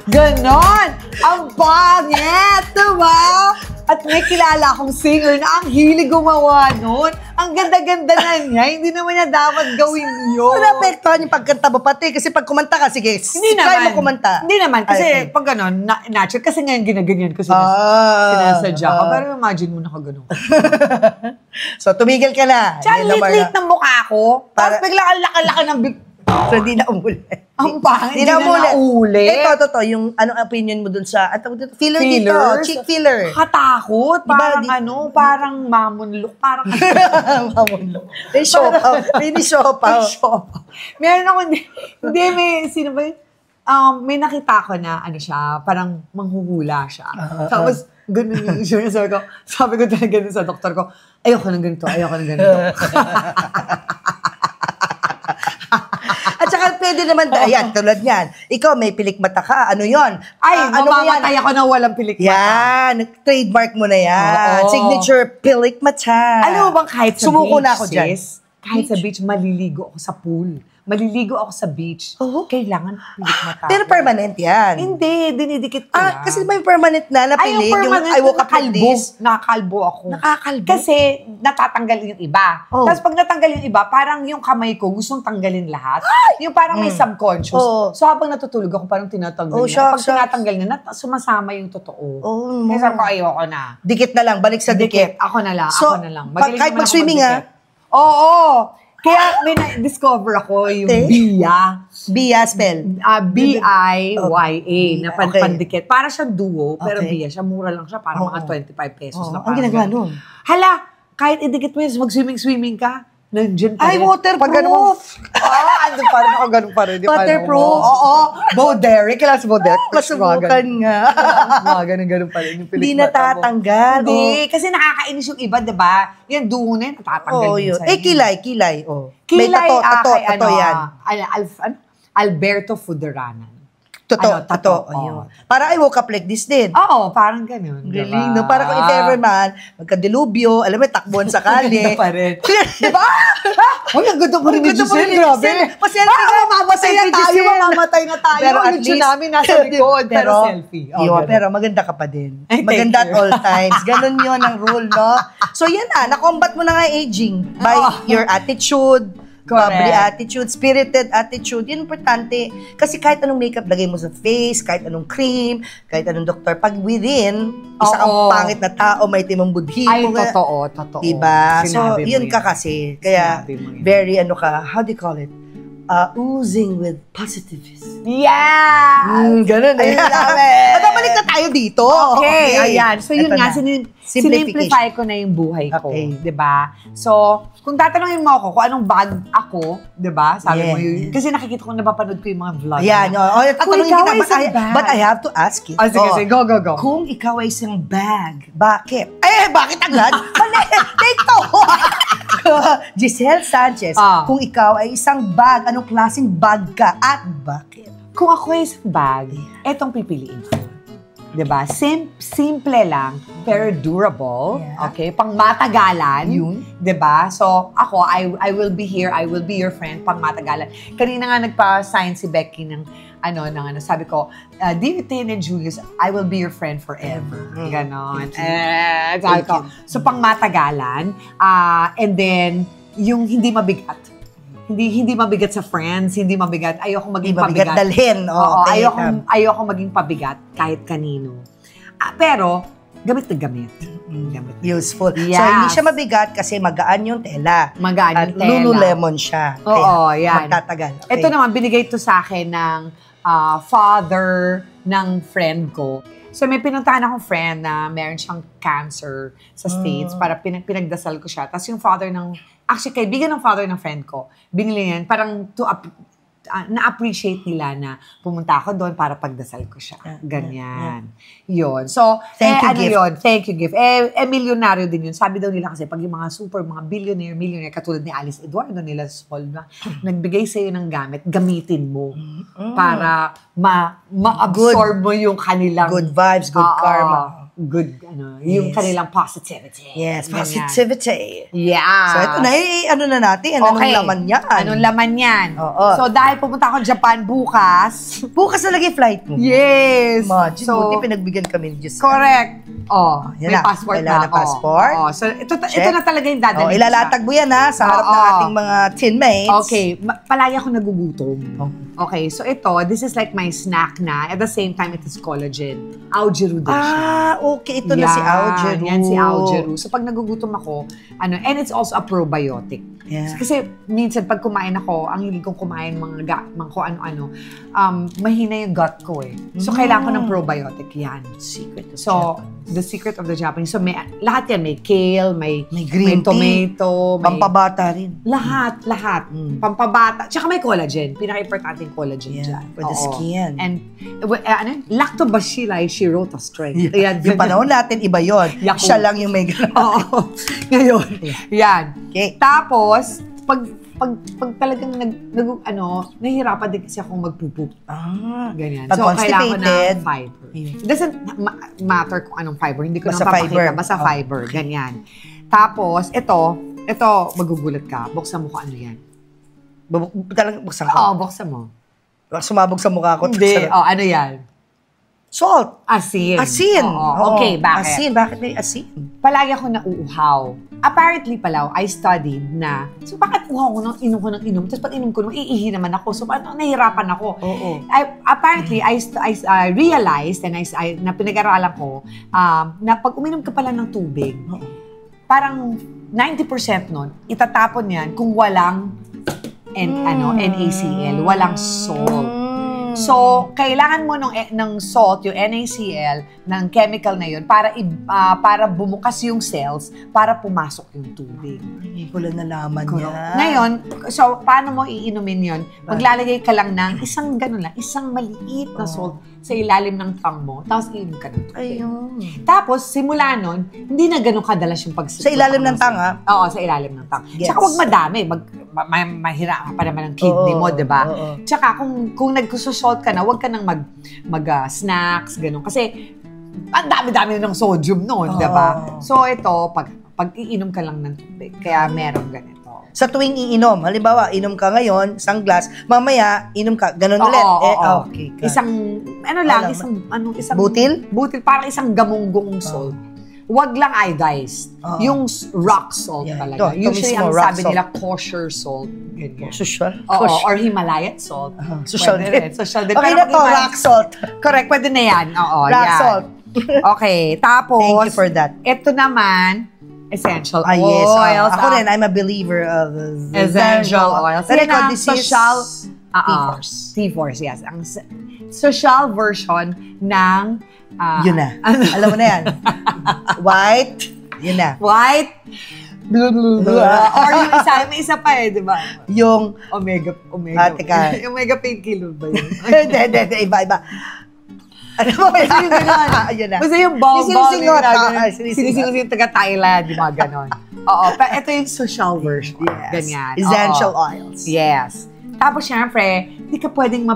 ganon! Ang pangit! Diba? At may kilala akong singer na ang hilig gumawa nun. Ang ganda-ganda na niya. Hindi naman niya dapat gawin yun. Wala apektuhan yung pagkanta mo pati. Kasi pag kumanta ka, sige, hindi try naman. mo kumanta. Hindi naman. Kasi pag ganon, natural. Kasi ngayon ginaganyan ko sinasadya ka. Pero imagine mo nakaganon. So, tumigil ka na. Tsaka lit-lit ng mukha ko. Tapos biglang ang laki-laki ng big... So, di na umulit. Ang pangit, di na naulit. Ito, yung anong opinion mo dun sa, filler dito, cheek filler. Katakot. Parang parang mamunlok. Parang mamunlok. May siopaw. Meron ako, may, sino ba yun? May nakita ko na, siya, parang manghuhula siya. Tapos, ganun yung sabi ko talaga ganun sa doktor ko, ayoko ng ganito. At saka pwede naman, ayan, tulad yan. Ikaw, may pilik mata ka. Ano yon? Ay, mamamatay ako na walang pilik mata. Yan, trademark mo na yan. Oo. Signature pilik mata. Alam mo bang kahit sa Sumuko beach, na ako dyan. Kahit sa beach, maliligo ako sa pool. Maliligo ako sa beach. Kailangan pilik mata. Pero permanent yan. Hindi, dinidikit ko lang. Kasi may permanent na napilig. Yung permanent I woke up like this. Nakakalbo ako. Nakakalbo? Kasi natatanggal yung iba. Tapos pag natanggal yung iba, parang yung kamay ko gustong tanggalin lahat. Yung parang may subconscious. So habang natutulog ako, parang tinatanggal niya. Pag tinatanggal niya, sumasama yung totoo. Kaya sabi ko, ayoko na. Dikit na lang, balik sa dikit. Ako na lang, So, ako na lang. kahit mag-swimming Oo. Kaya may na-discover ako yung BIA. BIA spell? BIYA na pandikit. Para siyang duo, pero BIA siya. Mura lang siya. Para mga 25 pesos na. Ang ginagawa nun? Hala, kahit idikit mo yun, mag-swimming ka, nandiyan pa rin. Ay, waterproof! Andun pa rin ako, ganun pa rin. Waterproof? Oo. Bo Derek, kailangan si Bo Derek. Masubukan nga. Ganun pa rin. Hindi natatanggal. Hindi, kasi nakakainis yung iba, diba? Yan, duo na yun, natatanggal yun. minsan. Kilay. May tato yan. Alberto Fuderanan. Tato. Para I woke up like this din. Oo, parang ganun. Galing, no? Para kung if ever man, magka-delubyo, alam mo, takbuhan sa kali. Ganda pa rin. Diba? Uy, ang ganda pa rin ni Giselle. Grabe. Maselfie na. Mamamatay na tayo. Pero at yung least, tsunami nasa likod. Pero selfie. Pero maganda ka pa din. Ay, Maganda at all times. Ganun yun ang rule, no? So yan na, nakombat mo na nga aging by your attitude, bubbly attitude, spirited attitude. Yun importante. Kasi kahit anong makeup lagay mo sa face, kahit anong cream, kahit anong doktor, pag within, isa kang pangit na tao, may timang budhi. Ay, totoo. Diba? So, Sinabi mo yun ka kasi. Kaya, very how do you call it? Oozing with positivism. Yeah! Ganun eh. At balik na tayo dito. Okay, ayan. So yun nga, sinimplify ko na yung buhay ko. Okay. Diba? So, kung tatanungin mo ako kung anong bag ako, diba? Sabi mo yun. Kasi nakikita ko, napapanood ko yung mga vlog. Ayan. Tatanungin kita, but I have to ask you. Sige, go. Kung ikaw ay isang bag, bakit? Bakit agad? Take to! Giselle Sanchez, kung ikaw ay isang bag, anong klaseng bag ka at bakit? Kung ako ay isang bag, etong pipiliin ko. Diba? Simple lang, pero durable. Yeah. Okay? Pang matagalan. Yun. Diba? So, ako, I will be here, I will be your friend, pang matagalan. Kanina nga nagpa-sign si Becky ng sabi ko, Dear Tin and Julius, I will be your friend forever. Ganon. Sabi ko. So, pang matagalan. And then, yung hindi mabigat. Hindi mabigat sa friends, hindi mabigat. Ayoko maging pabigat. Dalhin. Oo, ayoko maging pabigat kahit kanino. Pero, gamit na gamit. Useful. Yes. So, hindi siya mabigat kasi magaan yung tela. Magaan yung tela. Lululemon siya. Oo, yan. Magtatagal. Okay. Ito naman, binigay to sa akin ng father ng friend ko. So, may pinuntahan akong friend na meron siyang cancer sa States para pinagdasal ko siya. Tapos yung father kaibigan ng father ng friend ko, binili niyan parang na-appreciate nila na pumunta ako doon para pagdasal ko siya. Ganyan. Yun. So, thank you gift. Milyonaryo din yun. Sabi daw nila kasi pag yung mga millionaire, katulad ni Alice Eduardo nila Sol, nagbigay sa'yo ng gamit, gamitin mo para ma-absorb mo yung kanilang good vibes, good karma. Good, yung kanilang positivity. Yes, positivity. Yeah. So, ito na, na natin. Anong laman yan? Anong laman yan? Oo. So, dahil pupunta ako Japan bukas. Bukas na lagi flight mo? Yes. So, buti pinagbigyan kami ni Diyos. Correct. May passport na ako. Passport. So, ito na talaga yung dadalhin. Ilalatag mo yan sa harap ng ating mga teammates. Okay. Palagi ako nagugutom. Okay, so this is like my snack na. At the same time, it is collagen. Augeru din siya. Okay. Ito na si Augeru. Yan si Augeru. So, pag nagugutom ako, and it's also a probiotic. Yeah. Kasi minsan pag kumain ako, ang hilig kong kumain mga kung ano-ano, mahina yung gut ko eh. So, kailangan ko ng probiotic yan. The secret of the Japanese. So, lahat yan. May kale, may green tomato. Pampabata rin. Lahat. Pampabata. Tsaka may collagen. Pinaka-importante yung collagen dyan. For the skin. And, lactobacilli shirota strength. Yeah. Yung panahon natin, iba yun. Siya lang yung may gano'n. Oo. Ngayon. Yan. Okay. Tapos, pag talagang nahihirapan din kasi akong magpupup. Ganyan. Pag so, kailangan ko constipated, ng fiber. It doesn't matter kung anong fiber. Hindi ko basta naman papakita. fiber. Basta fiber. Ganyan. Tapos, ito, magugulat ka. Buksan mo ko ano yan. Talagang buksan ko? Oo, buksan mo. Sumabog sa mukha ko. Hindi. Ano yan? Salt. Asin. Oo. Okay, bakit? Asin. Bakit may asin? Palagi ako nauuhaw. Apparently pala, I studied na, so bakit uhaw ko nang inom ko ng inom? Tapos pag inom ko nung iihi naman ako. So nahihirapan ako. Oo. Apparently, I realized and na pinag-aralan ko na pag uminom ka pala ng tubig, parang 90% nun, itatapon yan kung walang NaCl, walang salt. So, kailangan mo ng salt, yung NaCl, ng chemical na yun, para bumukas yung cells, para pumasok yung tubig. Hindi ko lang nalaman yan. Ngayon, so, paano mo iinumin yun? Maglalagay ka lang ng isang maliit na salt sa ilalim ng tongue mo, tapos iinom ka ng tubig. Ayun. Tapos, simula nun, hindi na ganun kadalas yung pagsipa. Sa ilalim ng tongue, ha? Oo, sa ilalim ng tongue. Yes. Tsaka huwag madami. Mahirap pa naman ang kidney mo, di ba? Tsaka kung nagsusalt ka na, huwag ka nang mag-snacks, gano'n. Kasi, ang dami-dami ng sodium noon, di ba? So, ito, pag iinom ka lang ng tubig, kaya meron ganito. Sa tuwing iinom, halimbawa, inom ka ngayon, isang glass, mamaya, inom ka, ganun ulit. Okay. Isang, isang butil? Butil, parang isang gamunggong salt. wag lang iodized. Oo. Yung rock salt Yeah, talaga. ito Usually, mismo, ang rock sabi salt. nila, kosher salt. Ganyan. Social. Oo, or Himalayan salt. Social Pwede din. rin. Social din. Okay Pero na to, Himalayan- rock salt. Correct, pwede na yan. Oo, Rock yan. salt. Okay, tapos, Thank you for that. ito naman, essential Ah, yes. oils. Ako rin, I'm a believer of essential oils. Pero Yan ang this is social T-Force. T-Force, yes. Ang social version ng Yun na. Alam mo na yan. White. Yun na. white, blue, blue, blue. Or yung isa, may isa pa di ba? Yung, Omega. teka. Omega painkiller ba yun? hindi, iba. Ano mo? Basta yung gano'n. Ayun na. Basta yung bomb. Yung sinisingot. Sinisingot yung taga Thailand, yung mga gano'n. Oo, pero ito yung social version. Yes. Ganyan. Essential Oo. oils. Yes. Tapos, syempre, hindi ka pwedeng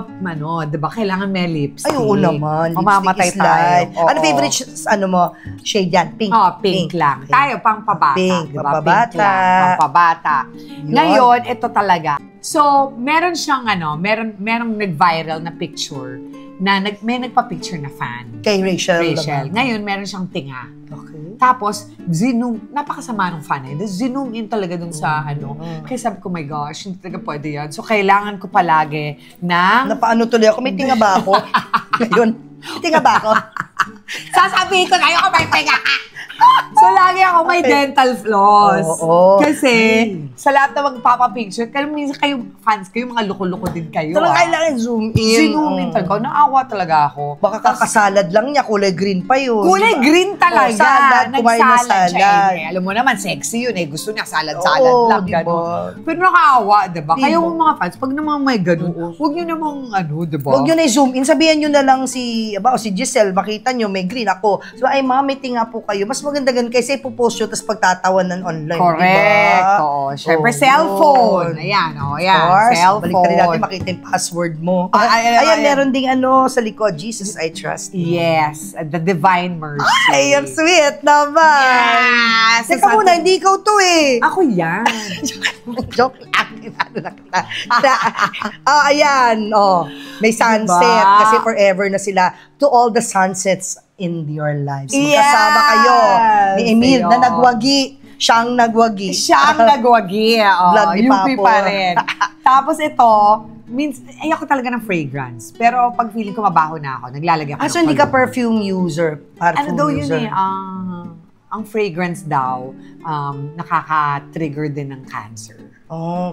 di ba? Kailangan may lipstick. Ay, oo naman. Mamamatay Lipstick is tayo. life. Oo. Ano favorite, shade yan? Pink. Oh, pink lang. Tayo, pang pabata. Pink, diba? pampabata. Pink lang, pang pabata. Yun. Ngayon, ito talaga. So, meron siyang merong nag-viral na picture na may nagpa-picture na fan. Kay Rachel. Ngayon, meron siyang tinga. Okay. Tapos, napakasama ng fan eh. Zoom in talaga dun sa Kaya sabi ko, my gosh, hindi talaga pwede yan. So, kailangan ko palagi ng... Napaano tuloy ako? May tinga ba ako? Ngayon, may tinga ba ako? Sasabihin ko kayo kung may tinga ka! So, lagi ako may dental floss. Oo. Kasi, sa lahat na magpapapicture, kaya minsan kayo, fans kayo, mga loko-loko din kayo. Talaga kailangan zoom in. Zoom in talaga. Naawa talaga ako. Baka kakasalad lang niya, kulay green pa yun. Kulay green talaga. Oh, salad, kumain na Nagsalad siya. salad. Alam mo naman, sexy yun eh. Gusto niya salad-salad Oo, lang. diba? Ganun. Pero nakaawa, diba? Diba? Kaya yung mga fans, pag naman may ganun, huwag nyo namang diba? Huwag nyo na i-zoom in. Sabihan nyo na lang si Giselle, makita nyo, may green ako. So, ay ma'am, may tinga po kayo. Mas maganda gan kasi ipopost nyo, tapos pagtatawanan online. Correct. Diba? Oo. Siyempre, Oo, cellphone. yun. Ayan, Of course. cellphone. Balik ka rin natin, makita yung password mo. Ayan, meron ding sa likod, Jesus, I trust you. Yes, the divine mercy. Ay, ang sweet naman. Yes. Teka muna, hindi ikaw to eh. Ako yan. Joke lang. Ano na kita. Ayan. May sunset. Diba? Kasi forever na sila. To all the sunsets in your lives. Yes! Magkasama kayo ni Emil Ayun. na nagwagi. Siyang nagwagi. Siyang nagwagi. Blood ni UP Papo. pa rin. Tapos ito, ayoko talaga ng fragrance. Pero pag feeling ko mabaho na ako, naglalagay ako So ng hindi ka cologne. perfume user? Parfum Ano daw yun user. eh, ang fragrance daw, nakaka-trigger din ng cancer.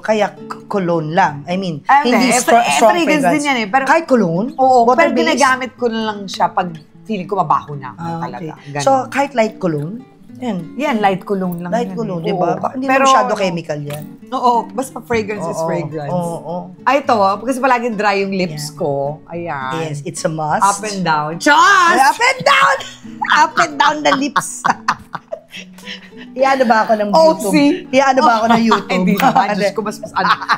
Kaya cologne lang. I mean, Ay, hindi strong fragrance fragrance. din yan eh. Pero, kahit cologne? oo, pero Water-based? ginagamit ko na lang siya pag feeling ko mabaho na ako talaga. Okay. Ganun. So, kahit light cologne? Yan. Yan, light cologne lang. Light yan cologne, eh. di ba? Oo. Baka hindi Pero, na masyado chemical yan. Oo, basta fragrance is fragrance. Oo. Ay, ito, kasi palaging dry yung lips ko. Ayan. Yes, it's a must. Up and down. Chos! Up and down! Up and down the lips. Iano ba ako ng YouTube? Iano ba ako ng YouTube? Hindi naman. Diyos ko,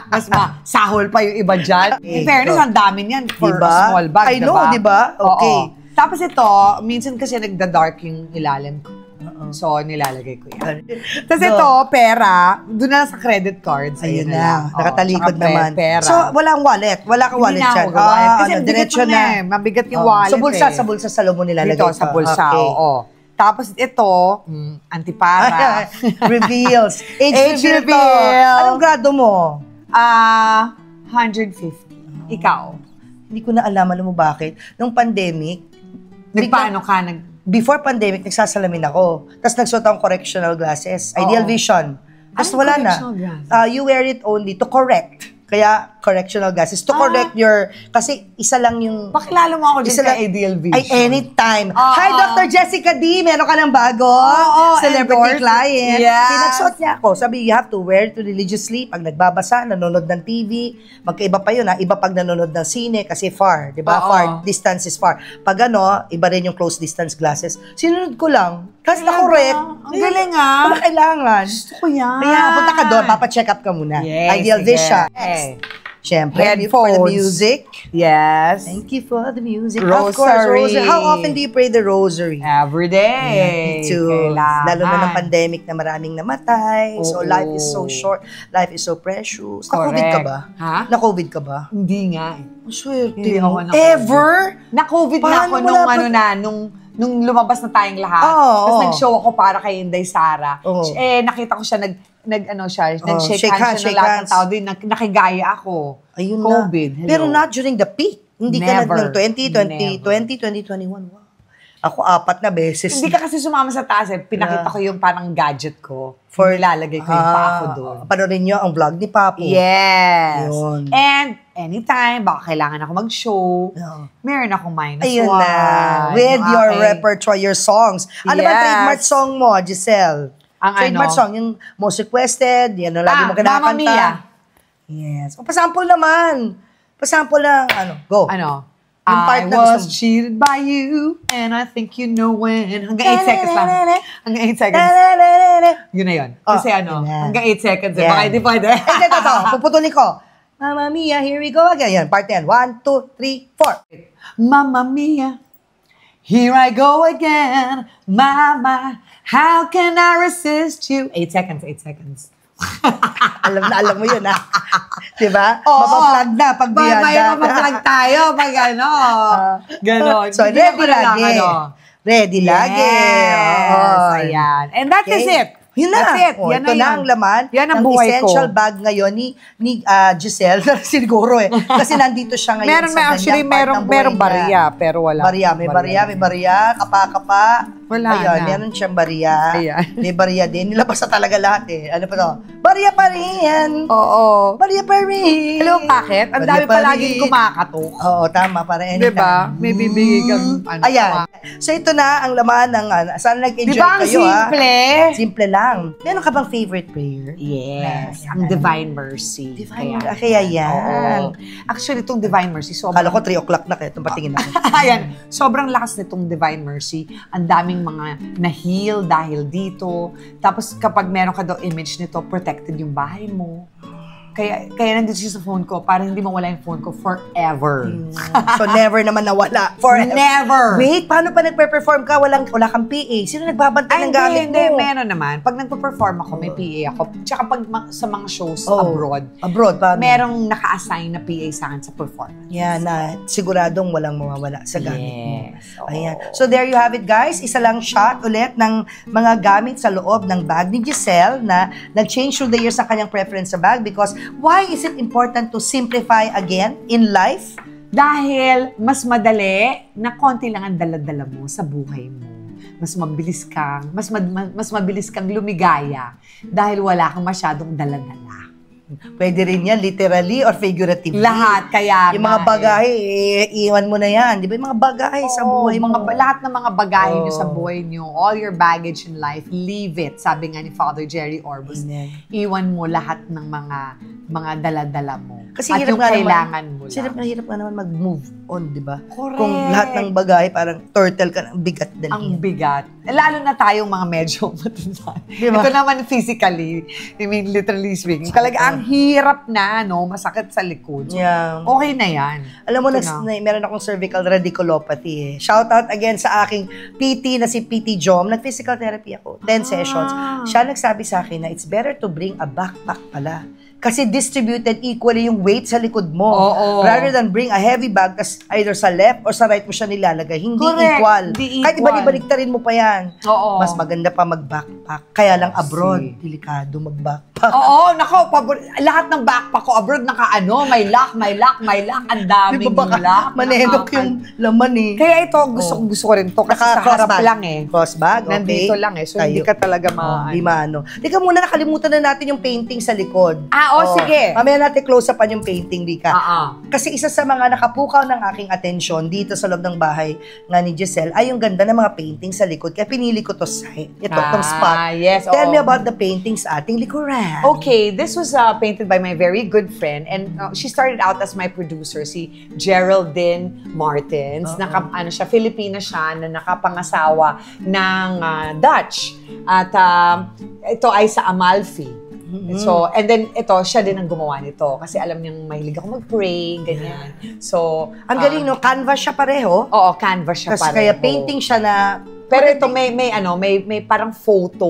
mas masahol pa yung iba dyan. In fairness, ang dami niyan for a small bag, I know, diba? Okay. Oo. Tapos ito, minsan kasi nagda-dark yung ilalim ko. So, nilalagay ko yan. Tapos ito, pera, doon na sa credit cards. Ayun lang. na, nakatalikod Tsaka naman. Pera. So, walang wallet? Wala kang wallet Hindi na dyan? ako wallet. Kasi Diretso bigat mo na eh. Mabigat yung wallet Sa bulsa, sa bulsa, sa loob mo nilalagay Dito, pa. sa bulsa, Okay. oo. Tapos ito, antipara. Reveals. Age reveal to. reveal. Anong grado mo? 150. Ikaw? Hindi ko na alam, alam mo bakit? Nung pandemic, Nagpaano ka? before pandemic, nagsasalamin ako. Tapos nagsuot akong correctional glasses. Ideal Oo. Vision. Tapos Anong wala na. correctional glasses? You wear it only to correct. Kaya, correctional glasses. To correct your... Kasi isa lang yung... Pakilala mo ako dyan Isa sa lang- Ideal Vision. Ay, anytime. Oo. Hi, Dr. Jessica D! Meron ka ng bago? Oo, Celebrity endorse. client. Yes. Pinagsuot niya ako. Sabi, you have to wear it religiously. Pag nagbabasa, nanonood ng TV. Magkaiba pa yun, ha? Iba pag nanonood ng sine kasi far. Di ba? Oo. Far. Distance is far. Pag iba rin yung close distance glasses. Sinunod ko lang. Kasi Talaga? na-correct. Ang galing, ah. Wala kailangan. Gusto ko yan. Kaya punta ka doon, papacheck up ka muna. Yes, Ideal sige. Vision. Okay. Siyempre, for the Headphones. music. Yes. Thank you for the music. Rosary. Of course, rosary. How often do you pray the rosary? Every day. Me too. Kailangan. Lalo na ng pandemic na maraming namatay. So, Oo. life is so short. Life is so precious. Na-COVID ka ba? Ha? Na-COVID ka ba? Hindi nga eh. Ang swerte Hindi mo. ako na-COVID. Ever? Na-COVID na Paano ako mo nung na- nung lumabas na tayong lahat. Tapos nag-show ako para kay Inday Sara. Nakita ko siya, nag-shake hands siya ng lahat ng tao. Nakigaya ako. Ayun COVID. Na. Pero not during the peak. Hindi ka ng 2020, 2021. Wow. Ako 4 na beses. Hindi ka kasi sumama sa taas eh. Pinakita ko yung parang gadget ko. Nilalagay ko yung paa ko doon. Panorin niyo ang vlog ni Papo. Yes. Yun. And anytime, baka kailangan ako mag-show, meron akong -1. Ayun na. With your repertoire, your songs. Ano ba trademark song mo, Giselle? Ang trademark song, yung most requested, yan ang lagi mo kinakanta. Mamma Mia. Yes. O, pasample naman. Pasample na, go. Yung part I was cheated by you, and I think you know when. Hanggang 8 seconds lang. Hanggang 8 seconds. Yun na yun. Kasi hanggang 8 seconds. Baka hindi pwede. Hindi, ito. Puputulin ko. Mamma Mia, here we go again. Yan, part 10. 1, 2, 3, 4. Mamma Mia, here I go again. Mama, how can I resist you? 8 seconds, 8 seconds. alam mo yun, ha? Diba? Mapaplug na pag biyanda. Mapaplug tayo pag ganon. So, ready lagi. Ready lagi. Yes. Ayan. And that is it. Yun na. That's it. Yan ito na ang laman ng essential bag ngayon ni Giselle. Siguro Kasi nandito siya ngayon sa actually, merong barya, pero wala. May barya, kapa-kapa. Wala Ayun, na. meron siyang barya. Ayan. May barya din. Nilabas na talaga lahat Ano pa to? Barya pa rin. Oo. Barya pa rin. Hello, bakit? Ang dami palaging kumakatok. Oo, tama. Para anytime. Diba? May bibigay kang Ayan. So, ito na ang laman ng sana nag-enjoy diba kayo, simple? Simple lang. Meron ka bang favorite prayer? Yes. Ang Divine Mercy. Kaya yan. Oo. Actually, itong Divine Mercy, Kala ko 3 o'clock na kaya itong patingin ako. Ayan. Sobrang lakas nitong Divine Mercy. Ang daming mga na-heal dahil dito. Tapos kapag meron ka daw image nito, protected yung bahay mo. Kaya nandito siya sa phone ko para hindi mawala yung phone ko forever. So never naman nawala. Forever. Never. Wait, paano pa nagpe-perform ka? Wala kang PA. Sino nagbabantay ng gamit mo? Hindi, meron naman. Pag nagpe-perform ako, may PA ako. Tsaka pag sa mga shows abroad, paano? merong naka-assign na PA sa akin sa performance. Yan na siguradong walang mawawala sa gamit mo. Yes. Ayan. So there you have it, guys. Isa lang shot ulit ng mga gamit sa loob ng bag ni Giselle na nag-change through the years ang kanyang preference sa bag because why is it important to simplify again in life? Dahil mas madali na konti lang ang dala-dala mo sa buhay mo. Mas mabilis kang lumigaya dahil wala kang masyadong dala-dala. Pwede rin yan, literally or figuratively. Lahat, kaya yung mga bagahe, iwan mo na yan. Di ba yung mga bagahe sa buhay mo? Lahat ng mga bagahe nyo sa buhay nyo, all your baggage in life, leave it. Sabi nga ni Father Jerry Orbos, iwan mo lahat ng mga dala-dala mo. Kasi at yung kailangan mo lang. Hirap nga naman mag-move on, di ba? Correct. Kung lahat ng bagahe, parang turtle ka, ang bigat dalhin. Ang bigat. Lalo na tayong mga medyo matanda. Diba? Ito naman physically, I mean, literally speaking. Talaga, ang hirap na, masakit sa likod. Yeah. Okay na yan. Alam mo, meron akong cervical radiculopathy Shout out again sa aking PT na si PT Jom. Nag-physical therapy ako. 10 sessions. Siya nagsabi sa akin na it's better to bring a backpack pala. Kasi distributed equally yung weight sa likod mo. Rather than bring a heavy bag, tas either sa left or sa right mo siya nilalagay. Hindi equal. Kahit ibalik-baliktarin mo pa yan. Mas maganda pa mag-backpack. Kaya lang abroad, delikado mag-backpack. Nako, lahat ng backpack ko abroad, may lock. Ang daming lock. Manenok yung laman Kaya ito, gusto ko rin to. Kasi sa harap lang Crossbag, okay. Nandito lang So, hindi ka talaga maano. Teka muna, nakalimutan na natin yung painting sa likod. Sige. Mamaya natin close upan yung painting, Rika. Kasi isa sa mga nakapukaw ng aking atensyon dito sa loob ng bahay nga ni Giselle ay yung ganda ng mga painting sa likod. Kaya pinili ko itong spot. Yes, Tell me about the paintings sa ating likuran. Okay, this was painted by my very good friend and she started out as my producer, si Geraldine Martins. Filipina siya na nakapangasawa ng Dutch. At ito ay sa Amalfi. So, and then siya din ang gumawa nito kasi alam niyang mahilig ako mag-pray, ganyan. So, ang galing canvas siya pareho. Oo, canvas siya pareho. Kaya painting siya na pero ito may parang photo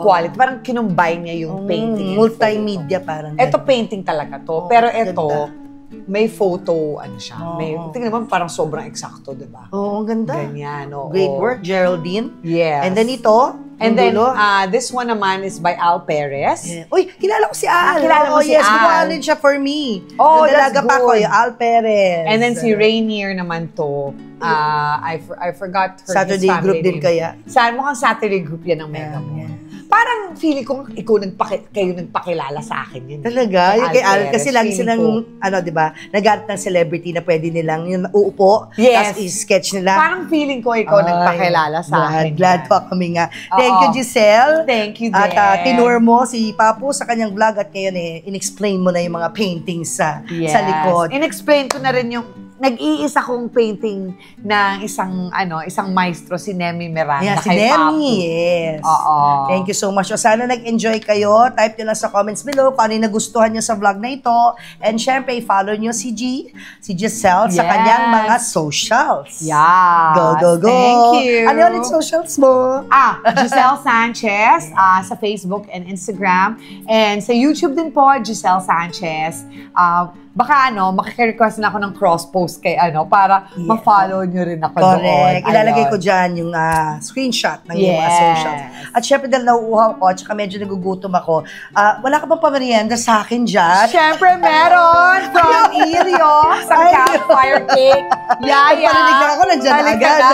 quality, parang kinumbine niya yung painting. Multimedia parang. Ito painting talaga to. Pero ito may photo, ano siya. Oo. Tingnan mo, parang sobrang eksakto, di ba? Oo, ang ganda. Ganyan, oo. Great work, Geraldine. Yes. And then ito, And yung then, dulo. this one naman is by Al Perez. Yeah. Uy, kilala ko si Al. Kilala mo si yes, Al. gumawa rin siya for me. Oh, Nung dalaga that's pa ko, good. yung Al Perez. And then si Rainier naman to. I forgot his Saturday family group din name. kaya. Mukhang Saturday group yan ng Mega Mall. Yeah. Parang feeling ko, kayo nagpakilala sa akin yun. Talaga? Yung kay Al, Perez, kasi lagi feeling silang, ko. di ba, nag-art ng celebrity na pwede nilang yung uupo, Yes. tapos i-sketch nila. Parang feeling ko ikaw Ay, nagpakilala sa akin. Glad yan. pa kami nga. Thank Oo. you, Giselle. Thank you At din. tinur mo si Papu sa kanyang vlog at ngayon in-explain mo na yung mga paintings sa likod. In-explain ko na rin yung nag-iisa kong painting ng isang maestro, si Nemi Miranda. Yeah, si kay Demi, Papu. yes. Oo. Thank you so much. O sana nag-enjoy kayo. Type nyo lang sa comments below kung ano yung nagustuhan nyo sa vlog na ito. And syempre, follow nyo si Giselle sa Yes. kanyang mga socials. Yeah. Go. Thank you. Ano ulit socials mo? Giselle Sanchez sa Facebook and Instagram. And sa YouTube din po, Giselle Sanchez. Baka makaka-request na ako ng cross-post kay para ma-follow nyo rin ako doon. Correct. Ilalagay Ayun. ko dyan yung screenshot ng yung mga Yes. socials. At syempre dahil nauuhaw ko at saka medyo nagugutom ako, wala ka bang pamerienda sa akin dyan? Siyempre, meron from Ilio sa Ay, campfire cake. Yaya. Parinig lang ako, nandiyan Balik ka agad. na.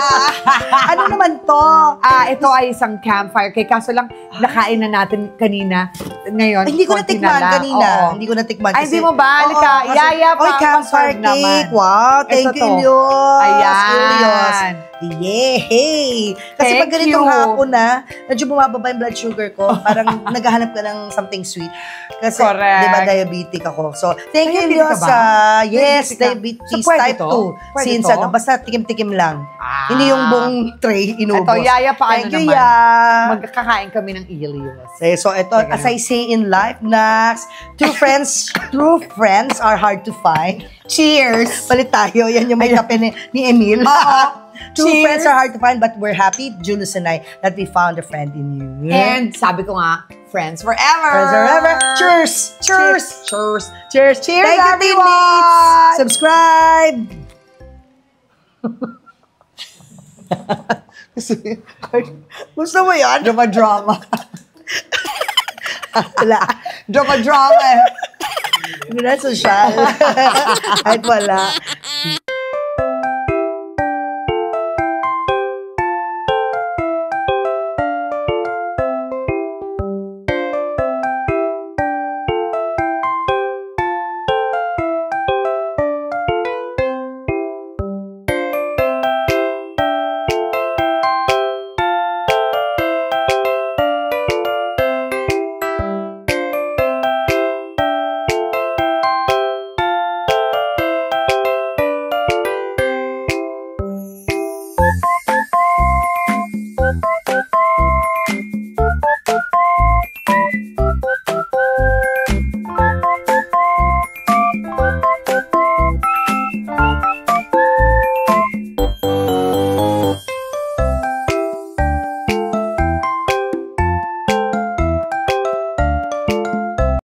Ano naman to? Ito ay isang campfire cake. Kaso lang, nakain na natin kanina. Ngayon, Ay, hindi ko konti natikman lang. kanina. Oo. Hindi ko natikman. Ay, di mo ba? Halika, Yaya pa. Oy, campfire pa-serve naman. cake. Wow, thank Ito you, to. Ilyos. Ayan. Ilyos. Yay! Kasi Thank pag ganitong you. hapon na, medyo bumababa yung blood sugar ko. Parang naghahanap ka ng something sweet. Kasi, Correct. di ba, diabetic ako. So, thank you, Diabetic Ilyos. ka ba? Yes, Diabetic ka? diabetes So, pwede type to? 2. Pwede Since to? basta tikim-tikim lang. Hindi yung buong tray inubos. Ito, Yaya, paano Thank you, naman? Ya. Magkakain kami ng Ilios. So ito, as I say in life, Nax, true friends are hard to find. Cheers! Palit tayo, yan yung may kape ni Emil. Oo. True Cheers. friends are hard to find, but we're happy, Julius and I, that we found a friend in you. And sabi ko nga, friends forever! Friends forever. Cheers! Cheers! Cheers! Cheers! Cheers, Thank you, everyone! teammates! Subscribe! Gusto mo yan? Drama. Wala. Drama. Hindi na social. Kahit wala.